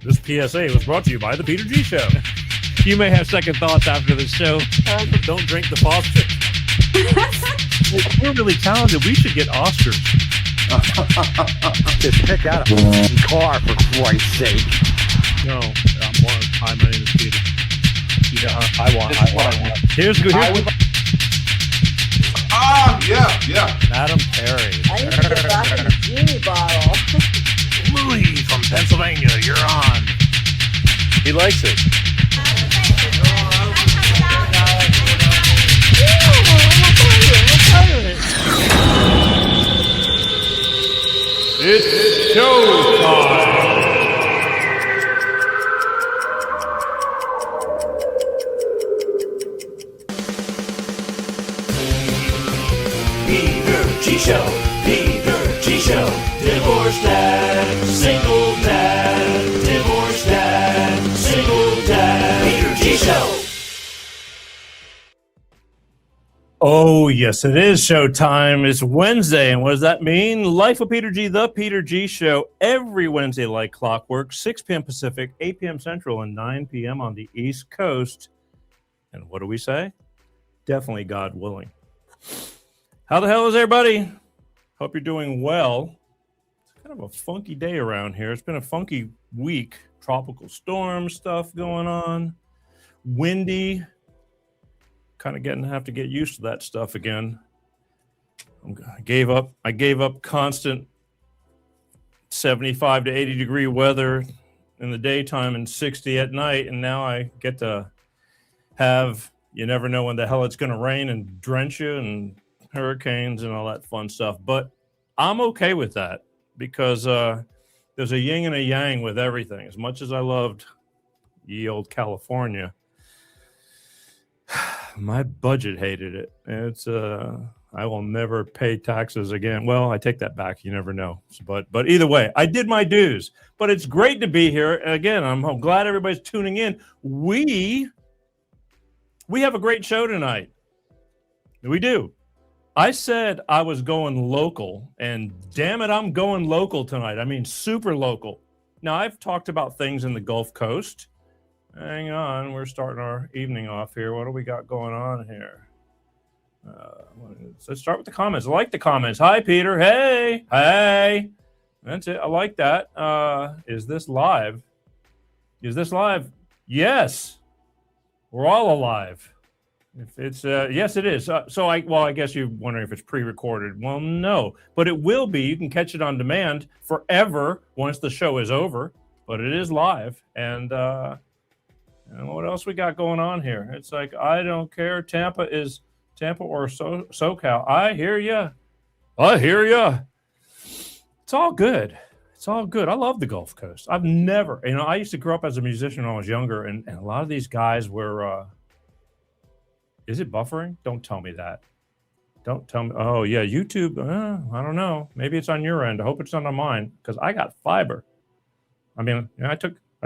This PSA was brought to you by the Peter G Show. You may have second thoughts after the show. Don't drink the faucet. We're really talented. We should get Oscars. Just pick out a car, for Christ's sake. No, hi, my name is Peter. Yeah, I want. Here's good. Yeah. Madam Perry. I need to get back in the genie bottle. Louis from Pennsylvania, you're on. He likes it. It's showtime. Peter G Show, Peter G Show, divorced dad, single dad, divorced dad, single dad, Peter G Show. Oh, yes, it is showtime. It's Wednesday, and what does that mean? Life of Peter G, the Peter G Show, every Wednesday like clockwork, 6 p.m. Pacific, 8 p.m. Central, and 9 p.m. on the East Coast. And what do we say? Definitely God willing. How the hell is everybody? Hope you're doing well. It's kind of a funky day around here. It's been a funky week. Tropical storm stuff going on. Windy. Kind of have to get used to that stuff again. I gave up constant 75 to 80 degree weather in the daytime and 60 at night, and now I get to have, you never know when the hell it's going to rain and drench you and hurricanes and all that fun stuff. But I'm okay with that because there's a yin and a yang with everything. As much as I loved ye old California, my budget hated it. It's I will never pay taxes again. Well, I take that back. You never know. But either way, I did my dues. But it's great to be here. And again, I'm glad everybody's tuning in. We have a great show tonight. We do. I said I was going local, and damn it, I'm going local tonight. I mean, super local. Now, I've talked about things in the Gulf Coast. Hang on, we're starting our evening off here. What do we got going on here? Let's start with the comments. I like the comments. Hi, Peter. Hey. That's it. I like that. Is this live? Yes. We're all alive. If it's yes, it is. I guess you're wondering if it's pre-recorded. Well, no, but it will be. You can catch it on demand forever once the show is over. But it is live, and what else we got going on here? It's like, I don't care. Tampa or SoCal. I hear ya. It's all good. I love the Gulf Coast. I've never, I used to grow up as a musician when I was younger, and a lot of these guys were, is it buffering? Don't tell me that. Don't tell me. Oh, yeah, YouTube. I don't know. Maybe it's on your end. I hope it's not on mine, because I got fiber. I mean, I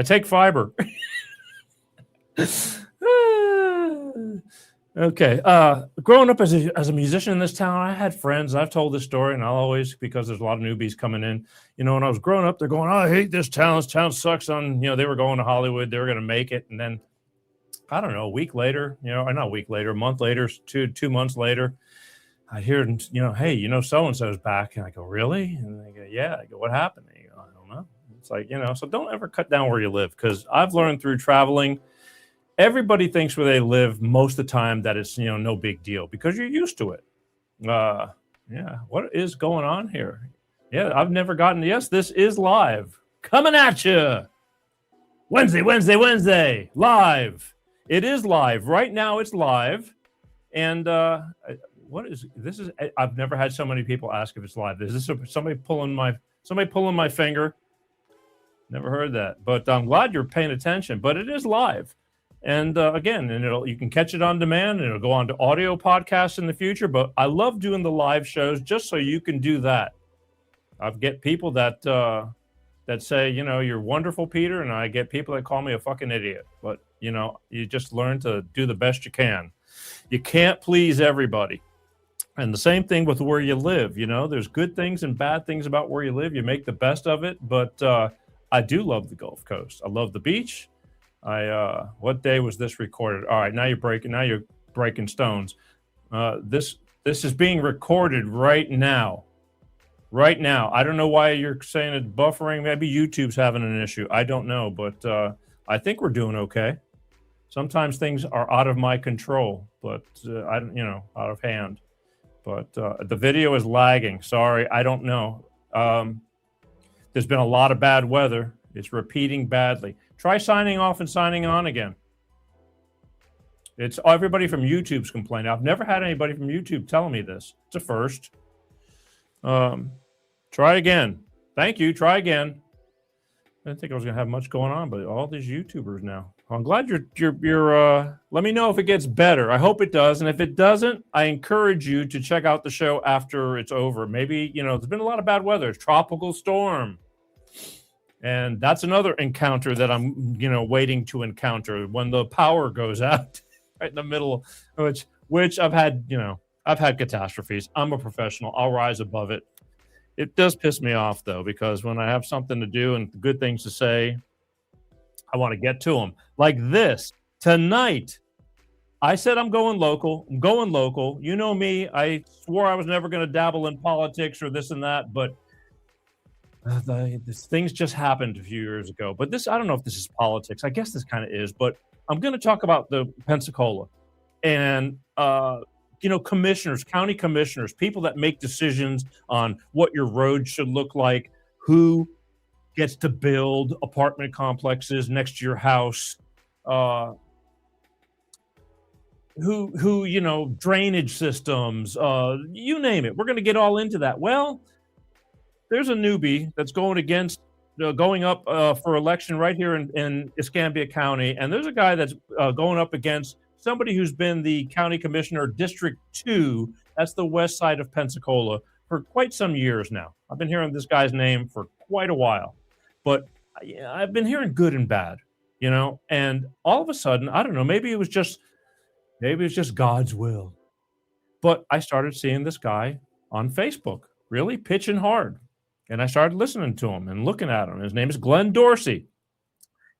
take fiber. Okay. Growing up as a musician in this town, I had friends. I've told this story, and I'll always, because there's a lot of newbies coming in. When I was growing up, they're going, "Oh, I hate this town. This town sucks." They were going to Hollywood. They were going to make it, and then I don't know, a week later, or not a week later, a month later, 2 months later, I hear, "Hey, so and so's back," and I go, "Really?" And they go, "Yeah." I go, "What happened?" And they go, "I don't know." It's like, so don't ever cut down where you live, because I've learned through traveling. Everybody thinks where they live most of the time that it's, no big deal because you're used to it. What is going on here? Yeah, I've never gotten, yes, this is live. Coming at you. Wednesday, live. It is live. Right now it's live. And I've never had so many people ask if it's live. Is this somebody pulling my finger? Never heard that. But I'm glad you're paying attention. But it is live. And again, you can catch it on demand, and it'll go on to audio podcasts in the future. But I love doing the live shows just so you can do that. I get people that say, you're wonderful, Peter, and I get people that call me a fucking idiot. But you just learn to do the best you can. You can't please everybody. And the same thing with where you live. There's good things and bad things about where you live. You make the best of it. But I do love the Gulf Coast. I love the beach. What day was this recorded? All right, now you're breaking stones. This is being recorded right now. Right now. I don't know why you're saying it's buffering. Maybe YouTube's having an issue. I don't know, but I think we're doing okay. Sometimes things are out of my control, but out of hand. But the video is lagging. Sorry, I don't know. There's been a lot of bad weather. It's repeating badly. Try signing off and signing on again. It's everybody from YouTube's complaining. I've never had anybody from YouTube telling me this. It's a first. Try again. Thank you. Try again. I didn't think I was going to have much going on, but all these YouTubers now. I'm glad you're let me know if it gets better. I hope it does. And if it doesn't, I encourage you to check out the show after it's over. Maybe, there's been a lot of bad weather. It's tropical storm. And that's another encounter that I'm, waiting to encounter when the power goes out right in the middle, which I've had catastrophes. I'm a professional. I'll rise above it. It does piss me off, though, because when I have something to do and good things to say, I want to get to them. Like this. Tonight, I said I'm going local. I'm going local. You know me. I swore I was never going to dabble in politics or this and that, but these things just happened a few years ago. But I don't know if this is politics. I guess this kind of is, but I'm going to talk about the Pensacola and commissioners, county commissioners, people that make decisions on what your road should look like, who gets to build apartment complexes next to your house, who drainage systems, you name it. We're going to get all into that. Well, there's a newbie that's going up for election right here in Escambia County, and there's a guy that's going up against somebody who's been the county commissioner, District 2, that's the west side of Pensacola, for quite some years now. I've been hearing this guy's name for quite a while, but I've been hearing good and bad, and all of a sudden, I don't know, maybe it was just God's will. But I started seeing this guy on Facebook, really pitching hard. And I started listening to him and looking at him. His name is Genn Dorsey.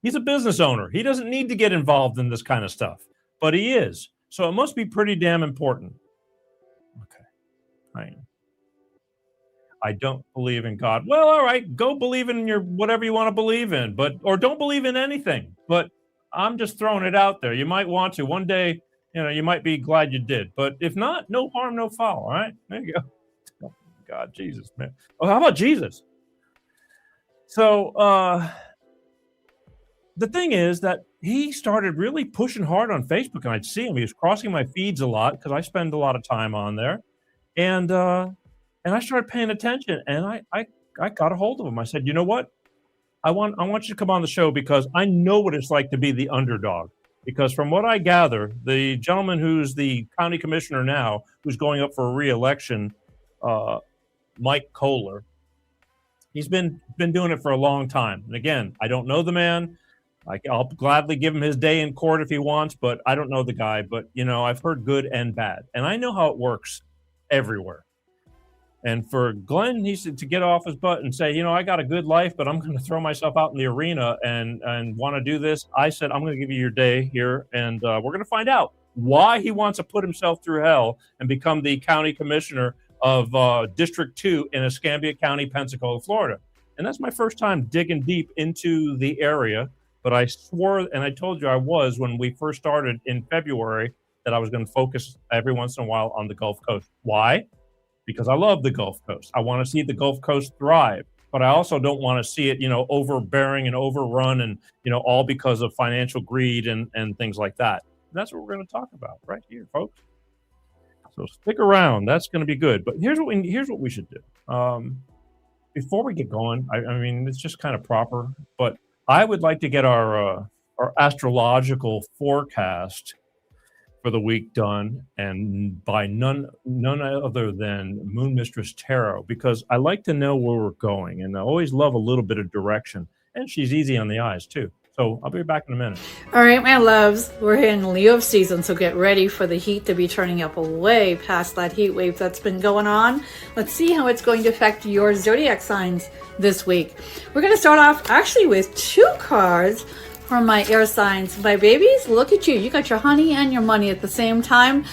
He's a business owner. He doesn't need to get involved in this kind of stuff, but he is. So it must be pretty damn important. Okay. I don't believe in God. Well, all right, go believe in your whatever you want to believe in, or don't believe in anything. But I'm just throwing it out there. You might want to. One day, you might be glad you did. But if not, no harm, no foul. All right? There you go. Oh, God, Jesus, man. Oh, how about Jesus? So the thing is that he started really pushing hard on Facebook, and I'd see him. He was crossing my feeds a lot because I spend a lot of time on there. And I started paying attention, and I got a hold of him. I said, you know what? I want you to come on the show because I know what it's like to be the underdog. Because from what I gather, the gentleman who's the county commissioner now, who's going up for a re-election, Mike Kohler, he's been doing it for a long time. And again, I don't know the man. I'll gladly give him his day in court if he wants, but I don't know the guy. But, I've heard good and bad. And I know how it works everywhere. And for Genn, he said to get off his butt and say, I got a good life, but I'm going to throw myself out in the arena and want to do this. I said, I'm going to give you your day here, and we're going to find out why he wants to put himself through hell and become the county commissioner of District 2 in Escambia County, Pensacola, Florida. And that's my first time digging deep into the area. But I swore, and I told you I was when we first started in February, that I was going to focus every once in a while on the Gulf Coast. Why? Because I love the Gulf Coast. I want to see the Gulf Coast thrive, but I also don't want to see it, overbearing and overrun and, all because of financial greed and things like that. And that's what we're going to talk about right here, folks. So stick around. That's going to be good. But here's what we should do. Before we get going, I mean, it's just kind of proper, but I would like to get our astrological forecast for the week done, and by none other than Moon Mistress Tarot, because I like to know where we're going, and I always love a little bit of direction. And she's easy on the eyes too. So I'll be back in a minute. All right, my loves, we're in Leo season, so get ready for the heat to be turning up way past that heat wave that's been going on. Let's see how it's going to affect your zodiac signs this week. We're going to start off actually with 2 cards for my air signs. My babies, look at you. You got your honey and your money at the same time.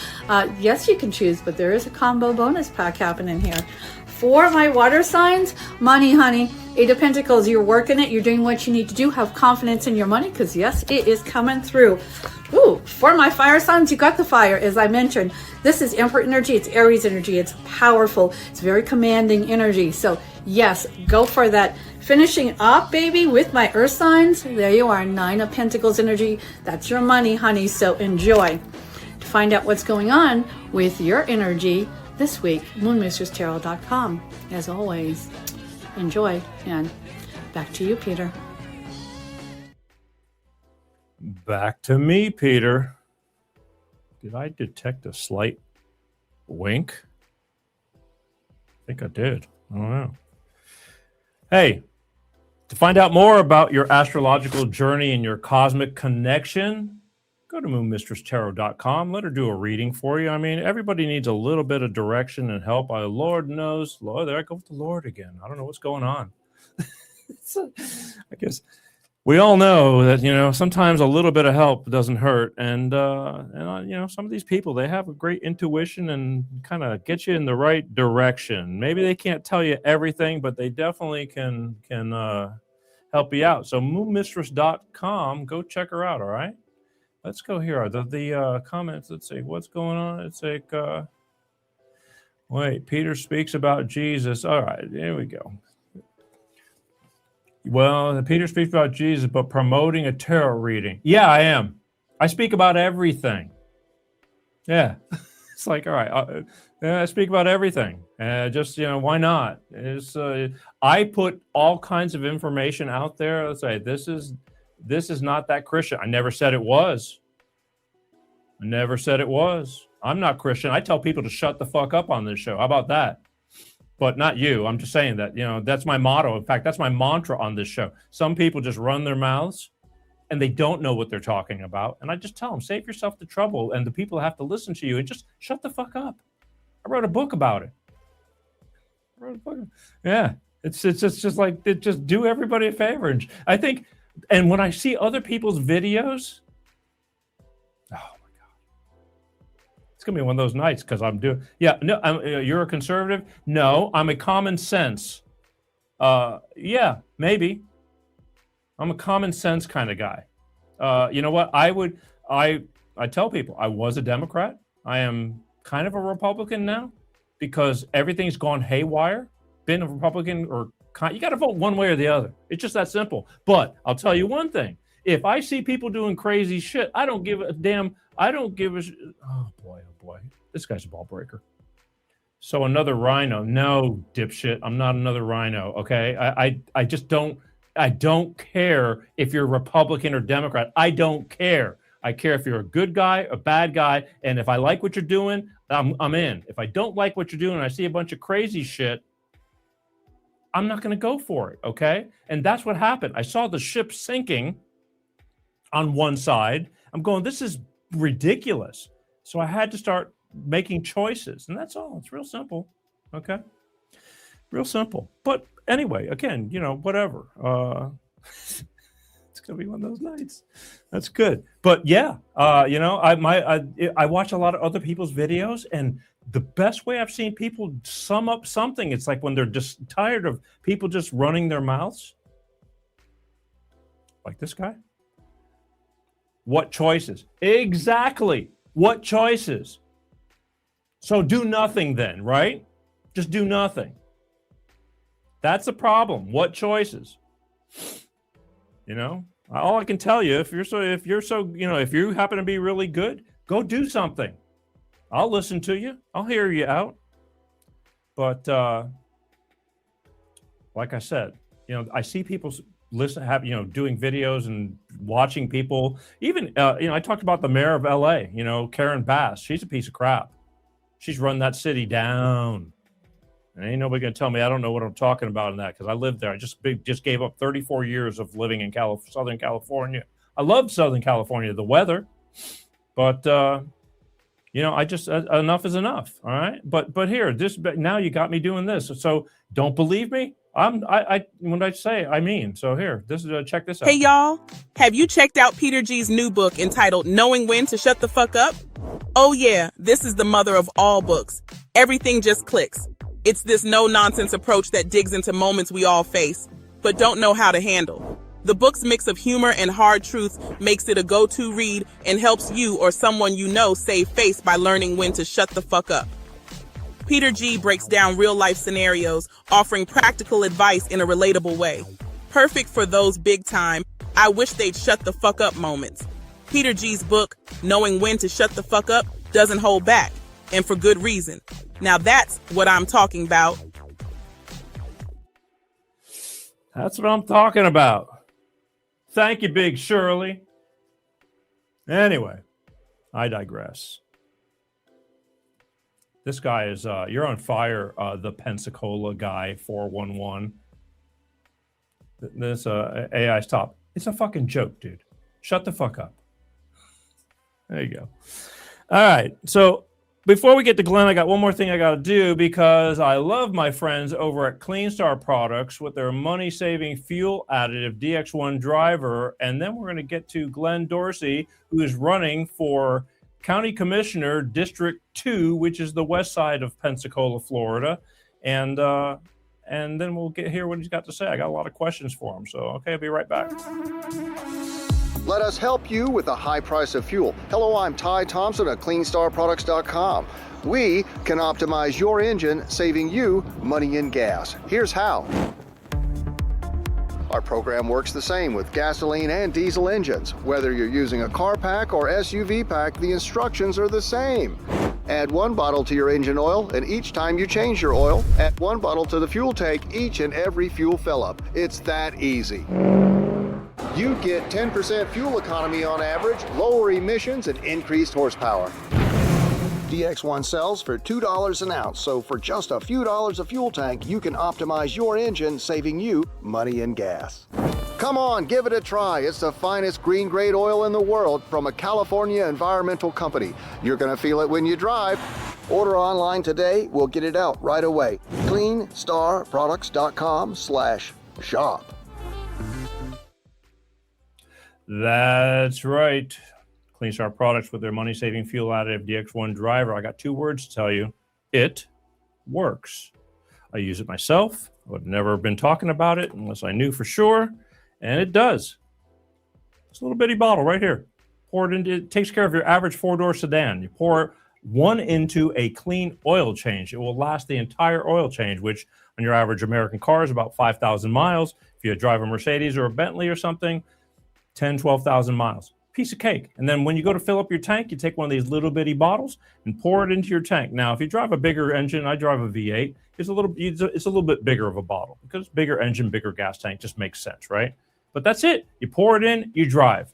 Yes, you can choose, but there is a combo bonus pack happening here. For my water signs, money, honey, 8 of Pentacles, you're working it. You're doing what you need to do. Have confidence in your money because, yes, it is coming through. Ooh, for my fire signs, you got the fire, as I mentioned. This is Emperor energy. It's Aries energy. It's powerful. It's very commanding energy. So, yes, go for that. Finishing up, baby, with my earth signs. There you are, 9 of Pentacles energy. That's your money, honey. So, enjoy. To find out what's going on with your energy this week, moonmistresstarot.com. As always, enjoy, and back to you, Peter. Back to me, Peter. Did I detect a slight wink? I think I did. I don't know. Hey, to find out more about your astrological journey and your cosmic connection, go to moonmistresstarot.com. Let her do a reading for you. I mean, everybody needs a little bit of direction and help. Lord knows. Lord, there I go with the Lord again. I don't know what's going on. I guess we all know that, sometimes a little bit of help doesn't hurt. And some of these people, they have a great intuition and kind of get you in the right direction. Maybe they can't tell you everything, but they definitely can help you out. So moonmistress.com, go check her out, all right? Let's go here. The comments, let's see, what's going on? It's like, wait, Peter speaks about Jesus. All right, there we go. Well, Peter speaks about Jesus, but promoting a tarot reading. Yeah, I am. I speak about everything. Yeah. It's like, all right, I speak about everything. Just, why not? I put all kinds of information out there. Let's say, this is not that Christian. I never said it was. I never said it was. I'm not Christian. I tell people to shut the fuck up on this show. How about that? But not you. I'm just saying that, that's my motto. In fact, that's my mantra on this show. Some people just run their mouths and they don't know what they're talking about. And I just tell them, save yourself the trouble. And the people have to listen to you and just shut the fuck up. I wrote a book about it. Yeah. It's just like, just do everybody a favor. And I think, and when I see other people's videos, oh my God, it's going to be one of those nights because you're a conservative? No, I'm a common sense. Yeah, maybe. I'm a common sense kind of guy. You know what? I tell people I was a Democrat. I am kind of a Republican now because everything's gone haywire. Been a Republican or you got to vote one way or the other. It's just that simple. But I'll tell you one thing. If I see people doing crazy shit, I don't give a damn. I don't give a oh boy. This guy's a ball breaker. So another rhino. No, dipshit. I'm not another rhino. Okay. I just don't. I don't care if you're Republican or Democrat. I don't care. I care if you're a good guy, a bad guy. And if I like what you're doing, I'm in. If I don't like what you're doing and I see a bunch of crazy shit, I'm not going to go for it, okay? And that's what happened. I saw the ship sinking on one side. I'm going, this is ridiculous. So I had to start making choices, and that's all. It's real simple, okay? Real simple. But anyway, again, whatever. It's going to be one of those nights. That's good. But yeah, I watch a lot of other people's videos, and the best way I've seen people sum up something, it's like when they're just tired of people just running their mouths. Like this guy. What choices? Exactly. What choices? So do nothing then, right? Just do nothing. That's the problem. What choices? All I can tell you, if you happen to be really good, go do something. I'll listen to you. I'll hear you out. But like I said, I see people doing videos and watching people. Even I talked about the mayor of LA. Karen Bass. She's a piece of crap. She's run that city down. And ain't nobody going to tell me I don't know what I'm talking about in that, because I lived there. I just gave up 34 years of living in Southern California. I love Southern California, the weather, but I just enough is enough. All right, but here, now you got me doing this. So don't believe me. When I say I mean. So here, this is check this out. Hey y'all, have you checked out Peter G's new book entitled "Knowing When to Shut the Fuck Up"? Oh yeah, this is the mother of all books. Everything just clicks. It's this no-nonsense approach that digs into moments we all face, but don't know how to handle. The book's mix of humor and hard truth makes it a go-to read and helps you or someone you know save face by learning when to shut the fuck up. Peter G breaks down real-life scenarios, offering practical advice in a relatable way. Perfect for those big-time, I wish they'd shut the fuck up moments. Peter G's book, Knowing When to Shut the Fuck Up, doesn't hold back, and for good reason. Now that's what I'm talking about. That's what I'm talking about. Thank you, Big Shirley. Anyway, I digress. This guy is, you're on fire, the Pensacola guy, 411. This AI stop. It's a fucking joke, dude. Shut the fuck up. There you go. All right. So before we get to Glenn, I got one more thing I got to do, because I love my friends over at Clean Star Products with their money-saving fuel additive DX1 driver. And then we're going to get to Glenn Dorsey, who is running for County Commissioner, District 2, which is the west side of Pensacola, Florida. And then we'll hear what he's got to say. I got a lot of questions for him. So, okay, I'll be right back. Let us help you with the high price of fuel. Hello, I'm Ty Thompson at CleanStarProducts.com. We can optimize your engine, saving you money and gas. Here's how. Our program works the same with gasoline and diesel engines. Whether you're using a car pack or SUV pack, the instructions are the same. Add 1 bottle to your engine oil, and each time you change your oil, add 1 bottle to the fuel tank each and every fuel fill-up. It's that easy. You get 10% fuel economy on average, lower emissions, and increased horsepower. DX1 sells for $2 an ounce, so for just a few dollars a fuel tank, you can optimize your engine, saving you money and gas. Come on, give it a try. It's the finest green-grade oil in the world from a California environmental company. You're going to feel it when you drive. Order online today. We'll get it out right away. CleanStarProducts.com/shop. That's right. Clean Star Products with their money-saving fuel additive DX1 driver. I got 2 words to tell you. It works. I use it myself. I would have never been talking about it unless I knew for sure. And it does. It's a little bitty bottle right here. Pour it into, it takes care of your average 4-door sedan. You pour 1 into a clean oil change. It will last the entire oil change, which on your average American car is about 5,000 miles. If you drive a Mercedes or a Bentley or something, 10, 12,000 miles. Piece of cake. And then when you go to fill up your tank, you take one of these little bitty bottles and pour it into your tank. Now, if you drive a bigger engine, I drive a V8, it's a little bit bigger of a bottle, because bigger engine, bigger gas tank just makes sense, right? But that's it. You pour it in, you drive.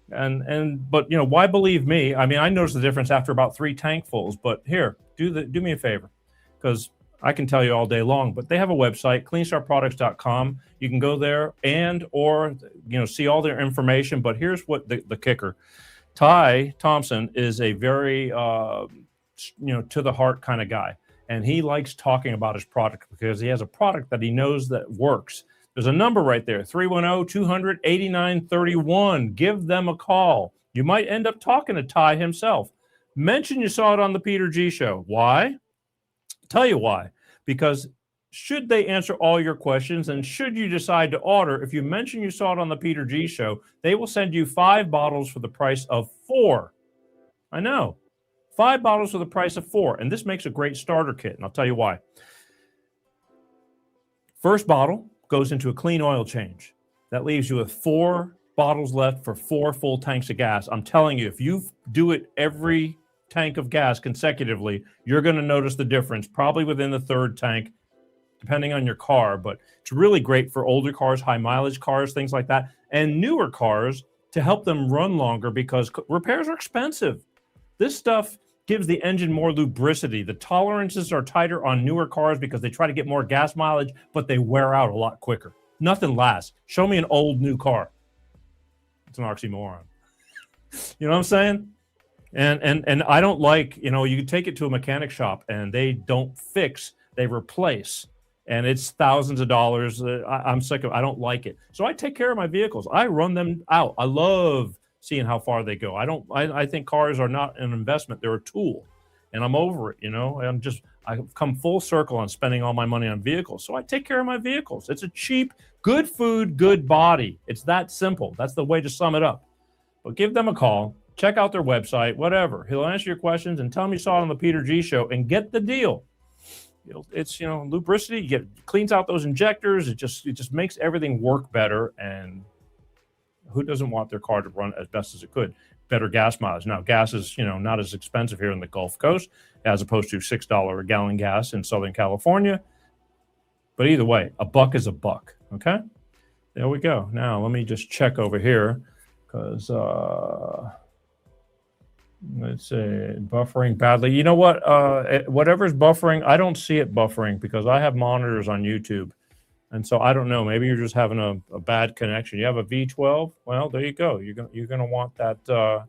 But you know, why believe me? I mean, I noticed the difference after about 3 tankfuls, but here, do me a favor, because I can tell you all day long, but they have a website, CleanStarProducts.com. You can go there or see all their information. But here's what the kicker. Ty Thompson is a very, to the heart kind of guy. And he likes talking about his product because he has a product that he knows that works. There's a number right there, 310-200-8931. Give them a call. You might end up talking to Ty himself. Mention you saw it on the Peter G Show. Why? Tell you why. Because should they answer all your questions, and should you decide to order, if you mention you saw it on the Peter G Show, they will send you 5 bottles for the price of 4. I know. 5 bottles for the price of 4. And this makes a great starter kit. And I'll tell you why. First bottle goes into a clean oil change. That leaves you with 4 bottles left for 4 full tanks of gas. I'm telling you, if you do it every tank of gas consecutively, you're going to notice the difference, probably within the 3rd tank, depending on your car. But it's really great for older cars, high mileage cars, things like that, and newer cars to help them run longer, because repairs are expensive. This stuff gives the engine more lubricity. The tolerances are tighter on newer cars because they try to get more gas mileage, but they wear out a lot quicker. Nothing lasts. Show me an old new car. It's an oxymoron. You know what I'm saying? And I don't like, you can take it to a mechanic shop and they don't fix, they replace. And it's thousands of dollars. I'm sick of it. I don't like it. So I take care of my vehicles. I run them out. I love seeing how far they go. I think cars are not an investment. They're a tool. And I'm over it, I've come full circle on spending all my money on vehicles. So I take care of my vehicles. It's a cheap, good food, good body. It's that simple. That's the way to sum it up. But give them a call. Check out their website, whatever. He'll answer your questions and tell them you saw it on the Peter G Show and get the deal. It's, lubricity, cleans out those injectors. It just makes everything work better. And who doesn't want their car to run as best as it could? Better gas mileage. Now, gas is, not as expensive here in the Gulf Coast as opposed to $6 a gallon gas in Southern California. But either way, a buck is a buck. Okay? There we go. Now, let me just check over here because let's say buffering badly. You know what? Whatever's buffering, I don't see it buffering because I have monitors on YouTube. And so I don't know. Maybe you're just having a bad connection. You have a V12. Well, there you go. You're gonna want that. The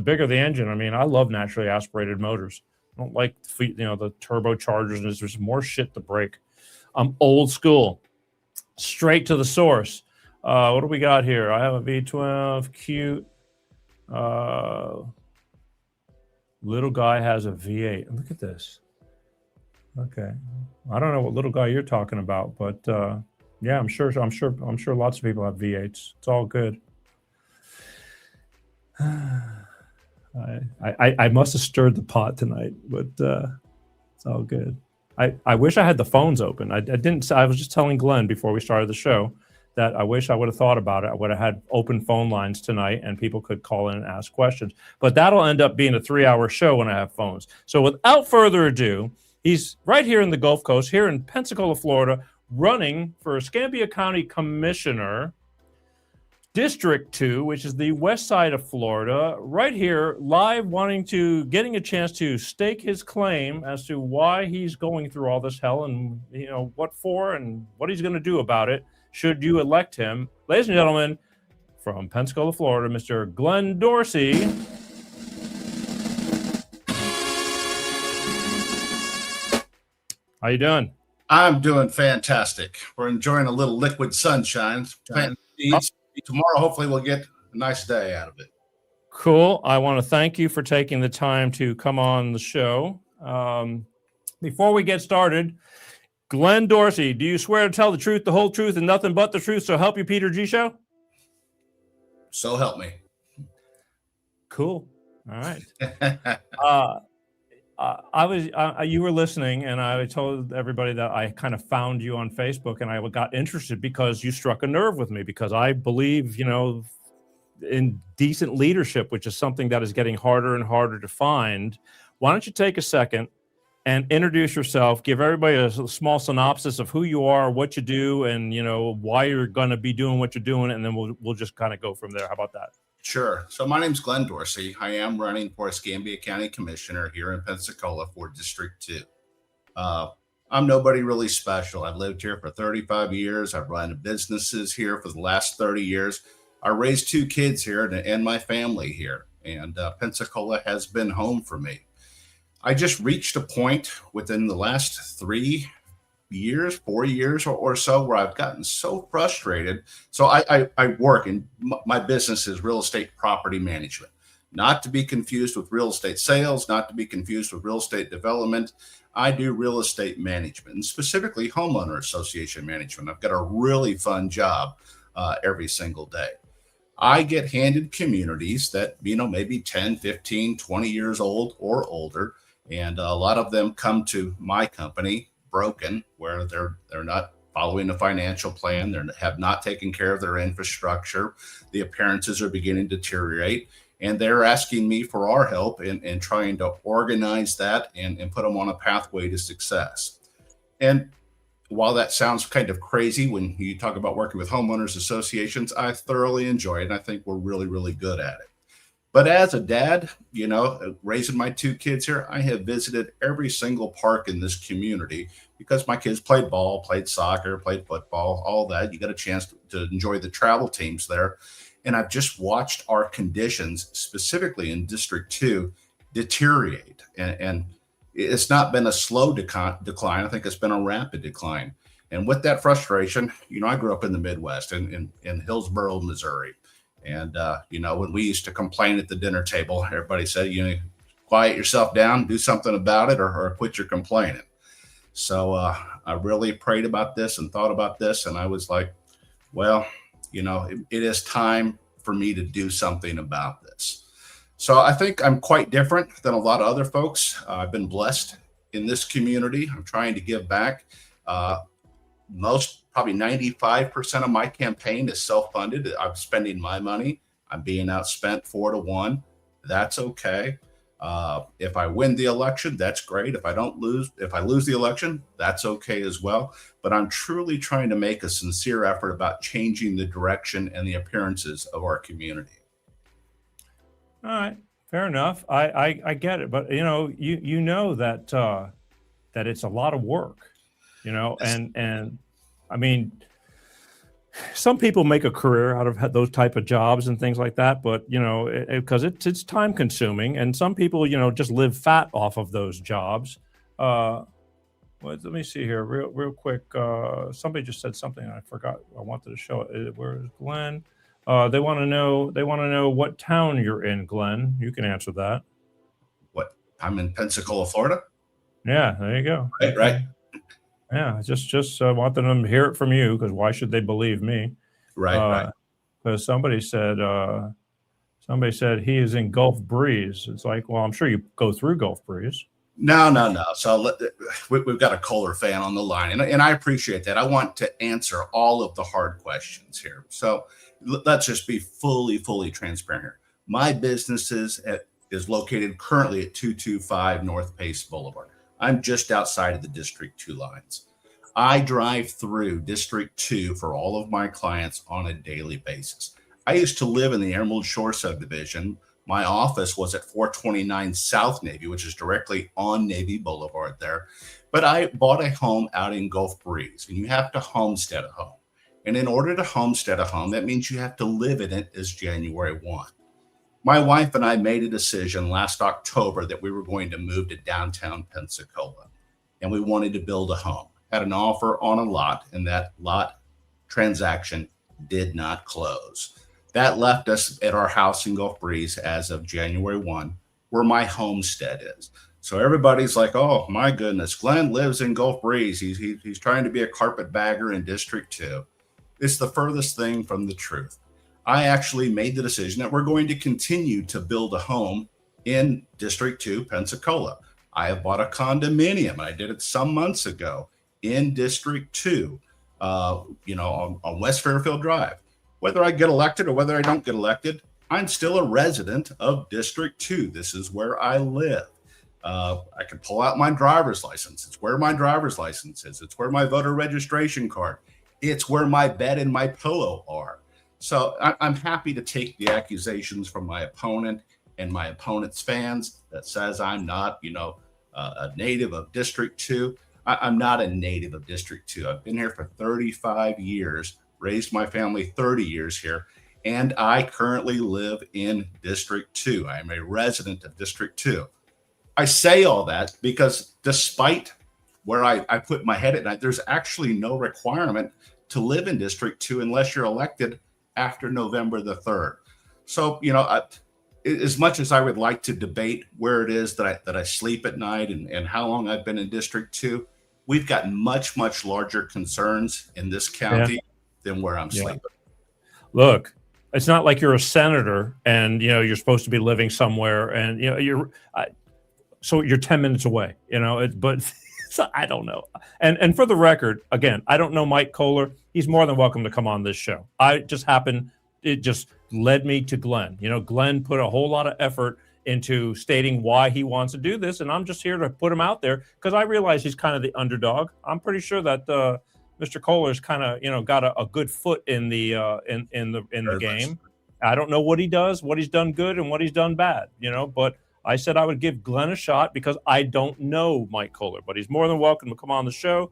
bigger the engine. I mean, I love naturally aspirated motors. I don't like the turbochargers. And there's more shit to break. I'm old school, straight to the source. What do we got here? I have a V12, cute. Little guy has a V8. Look at this. Okay, I don't know what little guy you're talking about, but yeah, I'm sure lots of people have V8s. It's all good. I must have stirred the pot tonight, but it's all good. I wish I had the phones open. I didn't. I was just telling Glenn before we started the show that I wish I would have thought about it. I would have had open phone lines tonight and people could call in and ask questions. But that'll end up being a 3-hour show when I have phones. So without further ado, he's right here in the Gulf Coast, here in Pensacola, Florida, running for Escambia County Commissioner, District 2, which is the west side of Florida, right here, live, getting a chance to stake his claim as to why he's going through all this hell and, what for and what he's going to do about it should you elect him. Ladies and gentlemen, from Pensacola, Florida, Mr. Glenn Dorsey. How you doing? I'm doing fantastic. We're enjoying a little liquid sunshine. Planting seeds. Tomorrow, hopefully, we'll get a nice day out of it. Cool. I want to thank you for taking the time to come on the show. Before we get started, Glenn Dorsey, do you swear to tell the truth, the whole truth, and nothing but the truth, so help you, Peter G. Show? So help me. Cool. All right. You were listening, and I told everybody that I kind of found you on Facebook, and I got interested because you struck a nerve with me, because I believe, in decent leadership, which is something that is getting harder and harder to find. Why don't you take a second and introduce yourself, give everybody a small synopsis of who you are, what you do, and, why you're going to be doing what you're doing, and then we'll just kind of go from there. How about that? Sure. So my name's Glenn Dorsey. I am running for Escambia County Commissioner here in Pensacola for District 2. I'm nobody really special. I've lived here for 35 years. I've run businesses here for the last 30 years. I raised 2 kids here and my family here. And Pensacola has been home for me. I just reached a point within the last 4 years or so where I've gotten so frustrated. So I work in my business is real estate property management, not to be confused with real estate sales, not to be confused with real estate development. I do real estate management, and specifically homeowner association management. I've got a really fun job every single day. I get handed communities that, maybe 10, 15, 20 years old or older. And a lot of them come to my company broken, where they're not following a financial plan. They have not taken care of their infrastructure. The appearances are beginning to deteriorate. And they're asking me for our help in trying to organize that and put them on a pathway to success. And while that sounds kind of crazy when you talk about working with homeowners associations, I thoroughly enjoy it. And I think we're really, really good at it. But as a dad, raising my 2 kids here, I have visited every single park in this community because my kids played ball, played soccer, played football, all that. You got a chance to enjoy the travel teams there. And I've just watched our conditions, specifically in District 2, deteriorate. And it's not been a slow decline. I think it's been a rapid decline. And with that frustration, I grew up in the Midwest in Hillsboro, Missouri. And, when we used to complain at the dinner table, everybody said, quiet yourself down, do something about it, or quit your complaining. So I really prayed about this and thought about this. And I was like, well, it is time for me to do something about this. So I think I'm quite different than a lot of other folks. I've been blessed in this community. I'm trying to give back. Probably 95% of my campaign is self-funded. I'm spending my money. I'm being outspent 4-1. That's okay. If I win the election, that's great. If I lose the election, that's okay as well. But I'm truly trying to make a sincere effort about changing the direction and the appearances of our community. All right, fair enough. I get it, but you know that that it's a lot of work, and I mean, some people make a career out of those type of jobs and things like that, but because it's time consuming, and some people just live fat off of those jobs. Let me see here real quick. Somebody just said something I forgot. I wanted to show it. Where's Glenn? They want to know what town you're in, Glenn. You can answer that. What? I'm in Pensacola, Florida. Yeah, there you go. Right. Yeah, just wanted them to hear it from you, because why should they believe me? Right. Because somebody said he is in Gulf Breeze. It's like, well, I'm sure you go through Gulf Breeze. No. So we've got a Kohler fan on the line, and I appreciate that. I want to answer all of the hard questions here. So let's just be fully transparent here. My business is located currently at 225 North Pace Boulevard. I'm just outside of the District 2 lines. I drive through District 2 for all of my clients on a daily basis. I used to live in the Emerald Shore subdivision. My office was at 429 South Navy, which is directly on Navy Boulevard there. But I bought a home out in Gulf Breeze, and you have to homestead a home. And in order to homestead a home, that means you have to live in it as January 1. My wife and I made a decision last October that we were going to move to downtown Pensacola, and we wanted to build a home. Had an offer on a lot, and that lot transaction did not close. That left us at our house in Gulf Breeze as of January 1, where my homestead is. So everybody's like, oh my goodness, Glenn lives in Gulf Breeze. He's trying to be a carpetbagger in District 2. It's the furthest thing from the truth. I actually made the decision that we're going to continue to build a home in District 2, Pensacola. I have bought a condominium. I did it some months ago in District 2, on West Fairfield Drive. Whether I get elected or whether I don't get elected, I'm still a resident of District 2. This is where I live. I can pull out my driver's license. It's where my driver's license is. It's where my voter registration card. It's where my bed and my pillow are. So I'm happy to take the accusations from my opponent and my opponent's fans that says I'm not, a native of District 2. I'm not a native of District 2. I've been here for 35 years, raised my family 30 years here, and I currently live in District 2. I am a resident of District 2. I say all that because despite where I put my head at night, there's actually no requirement to live in District 2 unless you're elected after November the 3rd. So, as much as I would like to debate where it is that I sleep at night and how long I've been in District 2, we've got much larger concerns in this county than where I'm sleeping. Look, It's not like you're a senator and you're supposed to be living somewhere and so you're 10 minutes away. But so I don't know. And for the record, again, I don't know Mike Kohler. He's more than welcome to come on this show. It just led me to Glenn. Glenn put a whole lot of effort into stating why he wants to do this, and I'm just here to put him out there because I realize he's kind of the underdog. I'm pretty sure that Mr. Kohler's kind of got a good foot in the game. I don't know what he does, what he's done good and what he's done bad, but I said I would give Glenn a shot because I don't know Mike Kohler, but he's more than welcome to come on the show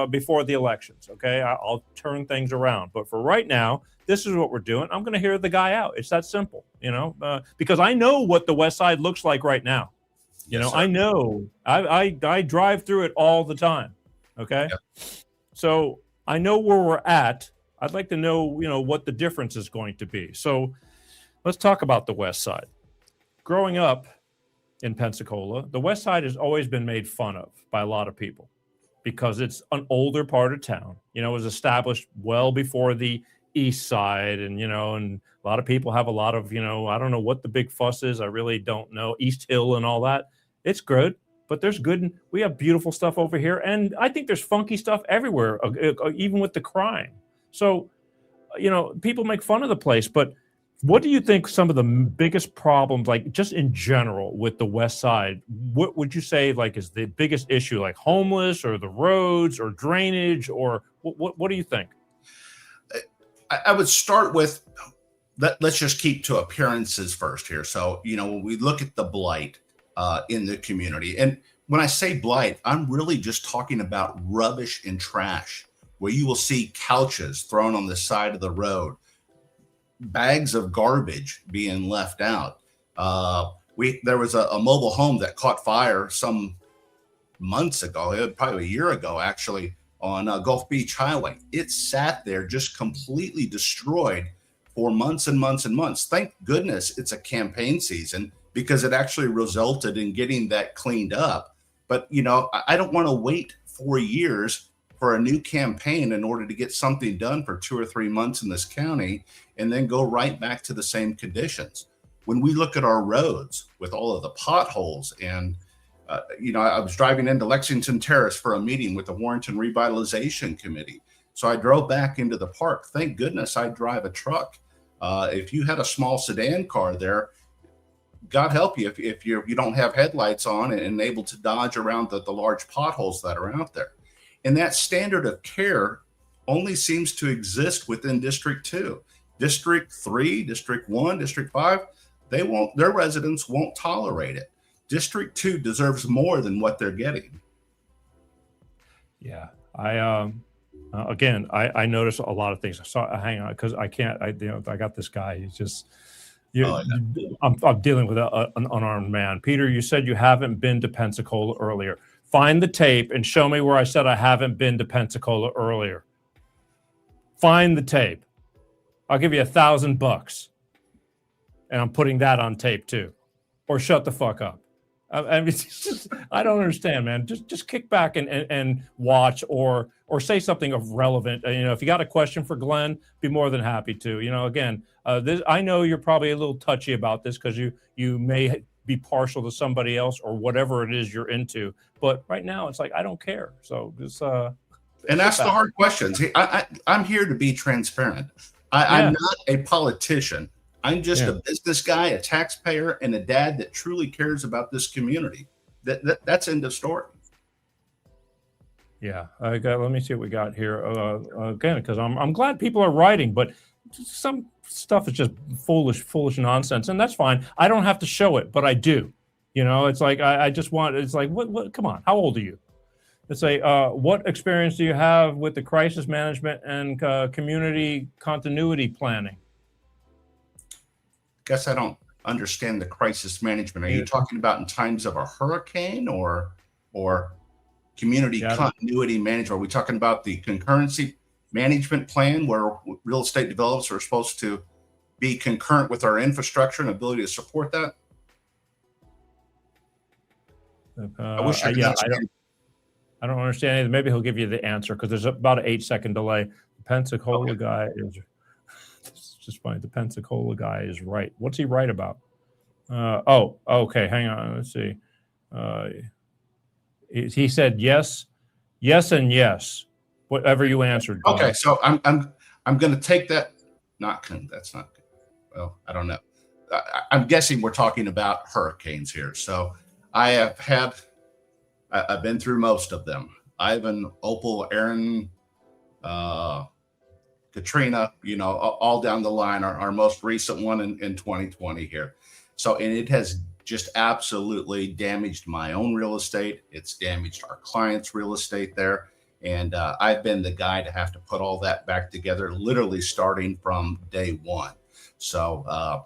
before the elections. Okay. I'll turn things around. But for right now, this is what we're doing. I'm going to hear the guy out. It's that simple, because I know what the West Side looks like right now. I know I drive through it all the time. Okay. Yeah. So I know where we're at. I'd like to know, what the difference is going to be. So let's talk about the West Side. Growing up in Pensacola, the West Side has always been made fun of by a lot of people because it's an older part of town. It was established well before the East Side, and and a lot of people have a lot of, I don't know what the big fuss is. I really don't know. East Hill and all that. It's good, but there's good. We have beautiful stuff over here, and I think there's funky stuff everywhere, even with the crime. So, people make fun of the place, but what do you think some of the biggest problems, like just in general with the West Side, what would you say like is the biggest issue, like homeless or the roads or drainage, or what do you think? I would start with, let's just keep to appearances first here. So, when we look at the blight in the community, and when I say blight, I'm really just talking about rubbish and trash, where you will see couches thrown on the side of the road, bags of garbage being left out. There was a mobile home that caught fire some months ago, probably a year ago, actually, on Gulf Beach Highway. It sat there just completely destroyed for months and months and months. Thank goodness it's a campaign season, because it actually resulted in getting that cleaned up. But, I don't want to wait 4 years for a new campaign in order to get something done for 2 or 3 months in this county and then go right back to the same conditions. When we look at our roads with all of the potholes and, I was driving into Lexington Terrace for a meeting with the Warrenton Revitalization Committee. So I drove back into the park. Thank goodness I drive a truck. If you had a small sedan car there, God help you if you don't have headlights on and able to dodge around the large potholes that are out there. And that standard of care only seems to exist within District 2. District 3, District 1, District 5, their residents won't tolerate it. District 2 deserves more than what they're getting. Yeah. I notice a lot of things. So hang on, because I can't, I got this guy. He's just, I'm dealing with an unarmed man. Peter, you said you haven't been to Pensacola earlier. Find the tape and show me where I said I haven't been to Pensacola earlier. Find the tape. I'll give you $1,000, and I'm putting that on tape too. Or shut the fuck up. I mean, it's just, I don't understand, man. Just kick back and watch, or say something of relevant. If you got a question for Glenn, be more than happy to. Again, I know you're probably a little touchy about this because you may be partial to somebody else or whatever it is you're into. But right now, it's like I don't care. So just and ask the hard questions. I'm here to be transparent. I'm not a politician. I'm just a business guy, a taxpayer, and a dad that truly cares about this community. That's end of story. Yeah, let me see what we got here again, because I'm glad people are writing, but some stuff is just foolish nonsense, and that's fine. I don't have to show it, but I do. It's like I just want. It's like what? Come on, how old are you? It's like what experience do you have with the crisis management and community continuity planning? Guess I don't understand the crisis management. Are you talking about in times of a hurricane or community continuity management? Are we talking about the concurrency management plan where real estate developers are supposed to be concurrent with our infrastructure and ability to support that? I wish I could understand. I don't understand either. Maybe he'll give you the answer because there's about an 8-second delay. The Pensacola guy is... It's just funny. The Pensacola guy is right. What's he right about? Okay. Hang on. Let's see. He said yes, and yes. Whatever you answered. Okay, Glenn. So I'm going to take that. That's not good. Well, I don't know. I'm guessing we're talking about hurricanes here. So I've been through most of them. Ivan, Opal, Aaron, Katrina, all down the line, our most recent one in 2020 here. So, and it has just absolutely damaged my own real estate. It's damaged our clients' real estate there. And I've been the guy to have to put all that back together, literally starting from day one. So,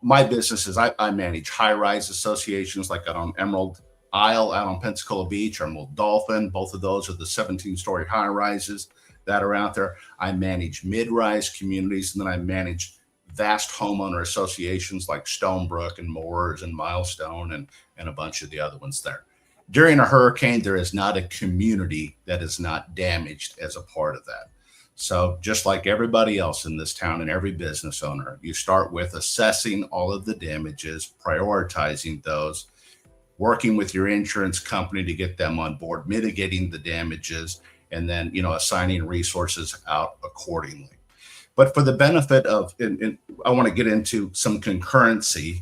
my business is I manage high-rise associations like out on Emerald Isle, out on Pensacola Beach, or Emerald Dolphin. Both of those are the 17-story high-rises that are out there. I manage mid-rise communities, and then I manage vast homeowner associations like Stonebrook and Moores and Milestone and a bunch of the other ones there. During a hurricane, there is not a community that is not damaged as a part of that. So just like everybody else in this town and every business owner, you start with assessing all of the damages, prioritizing those, working with your insurance company to get them on board, mitigating the damages, and then, assigning resources out accordingly. But for the benefit of, I want to get into some concurrency,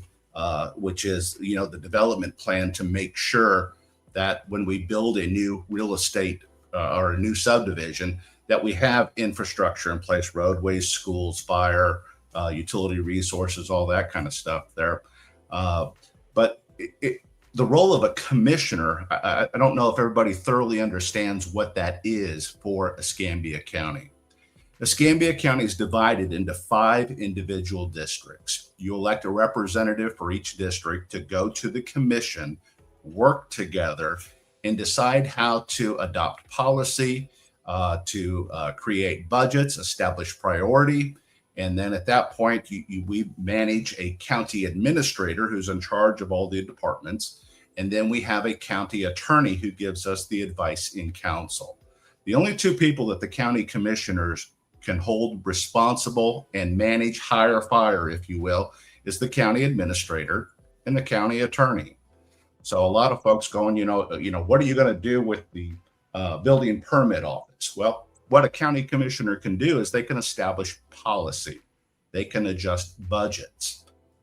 which is, the development plan to make sure that when we build a new real estate or a new subdivision, that we have infrastructure in place, roadways, schools, fire, utility resources, all that kind of stuff there. But the role of a commissioner, I don't know if everybody thoroughly understands what that is for Escambia County. Escambia County is divided into 5 individual districts. You elect a representative for each district to go to the commission, work together, and decide how to adopt policy, to create budgets, establish priority. And then at that point, we manage a county administrator who's in charge of all the departments. And then we have a county attorney who gives us the advice in counsel. The only 2 people that the county commissioners can hold responsible and manage hire fire, if you will, is the county administrator and the county attorney. So a lot of folks going, what are you going to do with the building permit office? Well, what a county commissioner can do is they can establish policy. They can adjust budgets.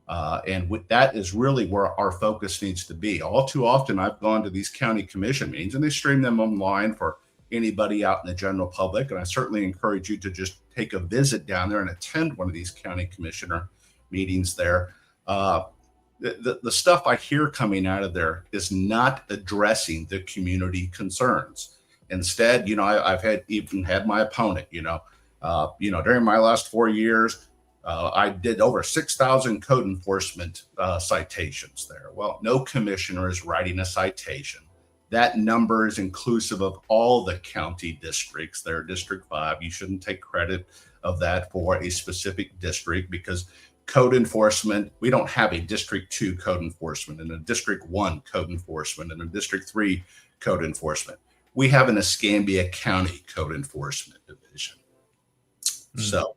And that is really where our focus needs to be. All too often, I've gone to these county commission meetings, and they stream them online for anybody out in the general public. And I certainly encourage you to just take a visit down there and attend one of these county commissioner meetings there. The stuff I hear coming out of there is not addressing the community concerns. Instead, I've had my opponent, during my last 4 years, I did over 6,000 code enforcement citations there. Well, no commissioner is writing a citation. That number is inclusive of all the county districts. They're District 5. You shouldn't take credit of that for a specific district, because code enforcement, we don't have a District 2 code enforcement and a District 1 code enforcement and a District 3 code enforcement. We have an Escambia County code enforcement division. So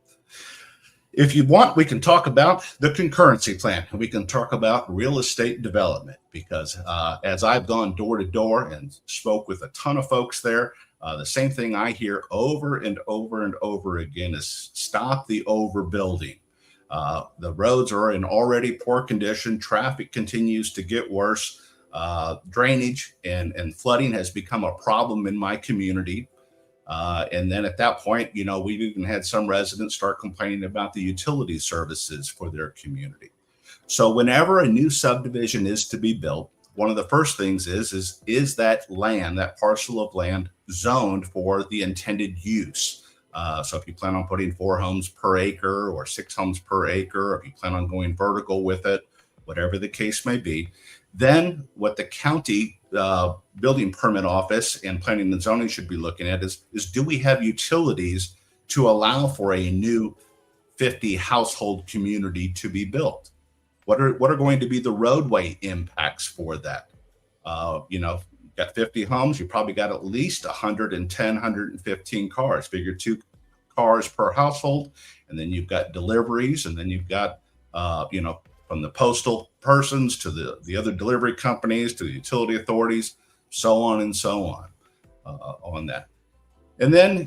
if you want, we can talk about the concurrency plan. We can talk about real estate development, because as I've gone door to door and spoke with a ton of folks there, the same thing I hear over and over and over again is stop the overbuilding. The roads are in already poor condition. Traffic continues to get worse. Drainage and flooding has become a problem in my community. And then at that point, we've even had some residents start complaining about the utility services for their community. So whenever a new subdivision is to be built, one of the first things is that land, that parcel of land, zoned for the intended use. So if you plan on putting 4 homes per acre or 6 homes per acre, or if you plan on going vertical with it, whatever the case may be, then what the county building permit office and planning and zoning should be looking at is do we have utilities to allow for a new 50 household community to be built? What are going to be the roadway impacts for that? Got 50 homes, you probably got at least 110, 115 cars. Figure 2 cars per household, and then you've got deliveries, and then you've got from the postal persons to the other delivery companies to the utility authorities, so on and so on that. And then,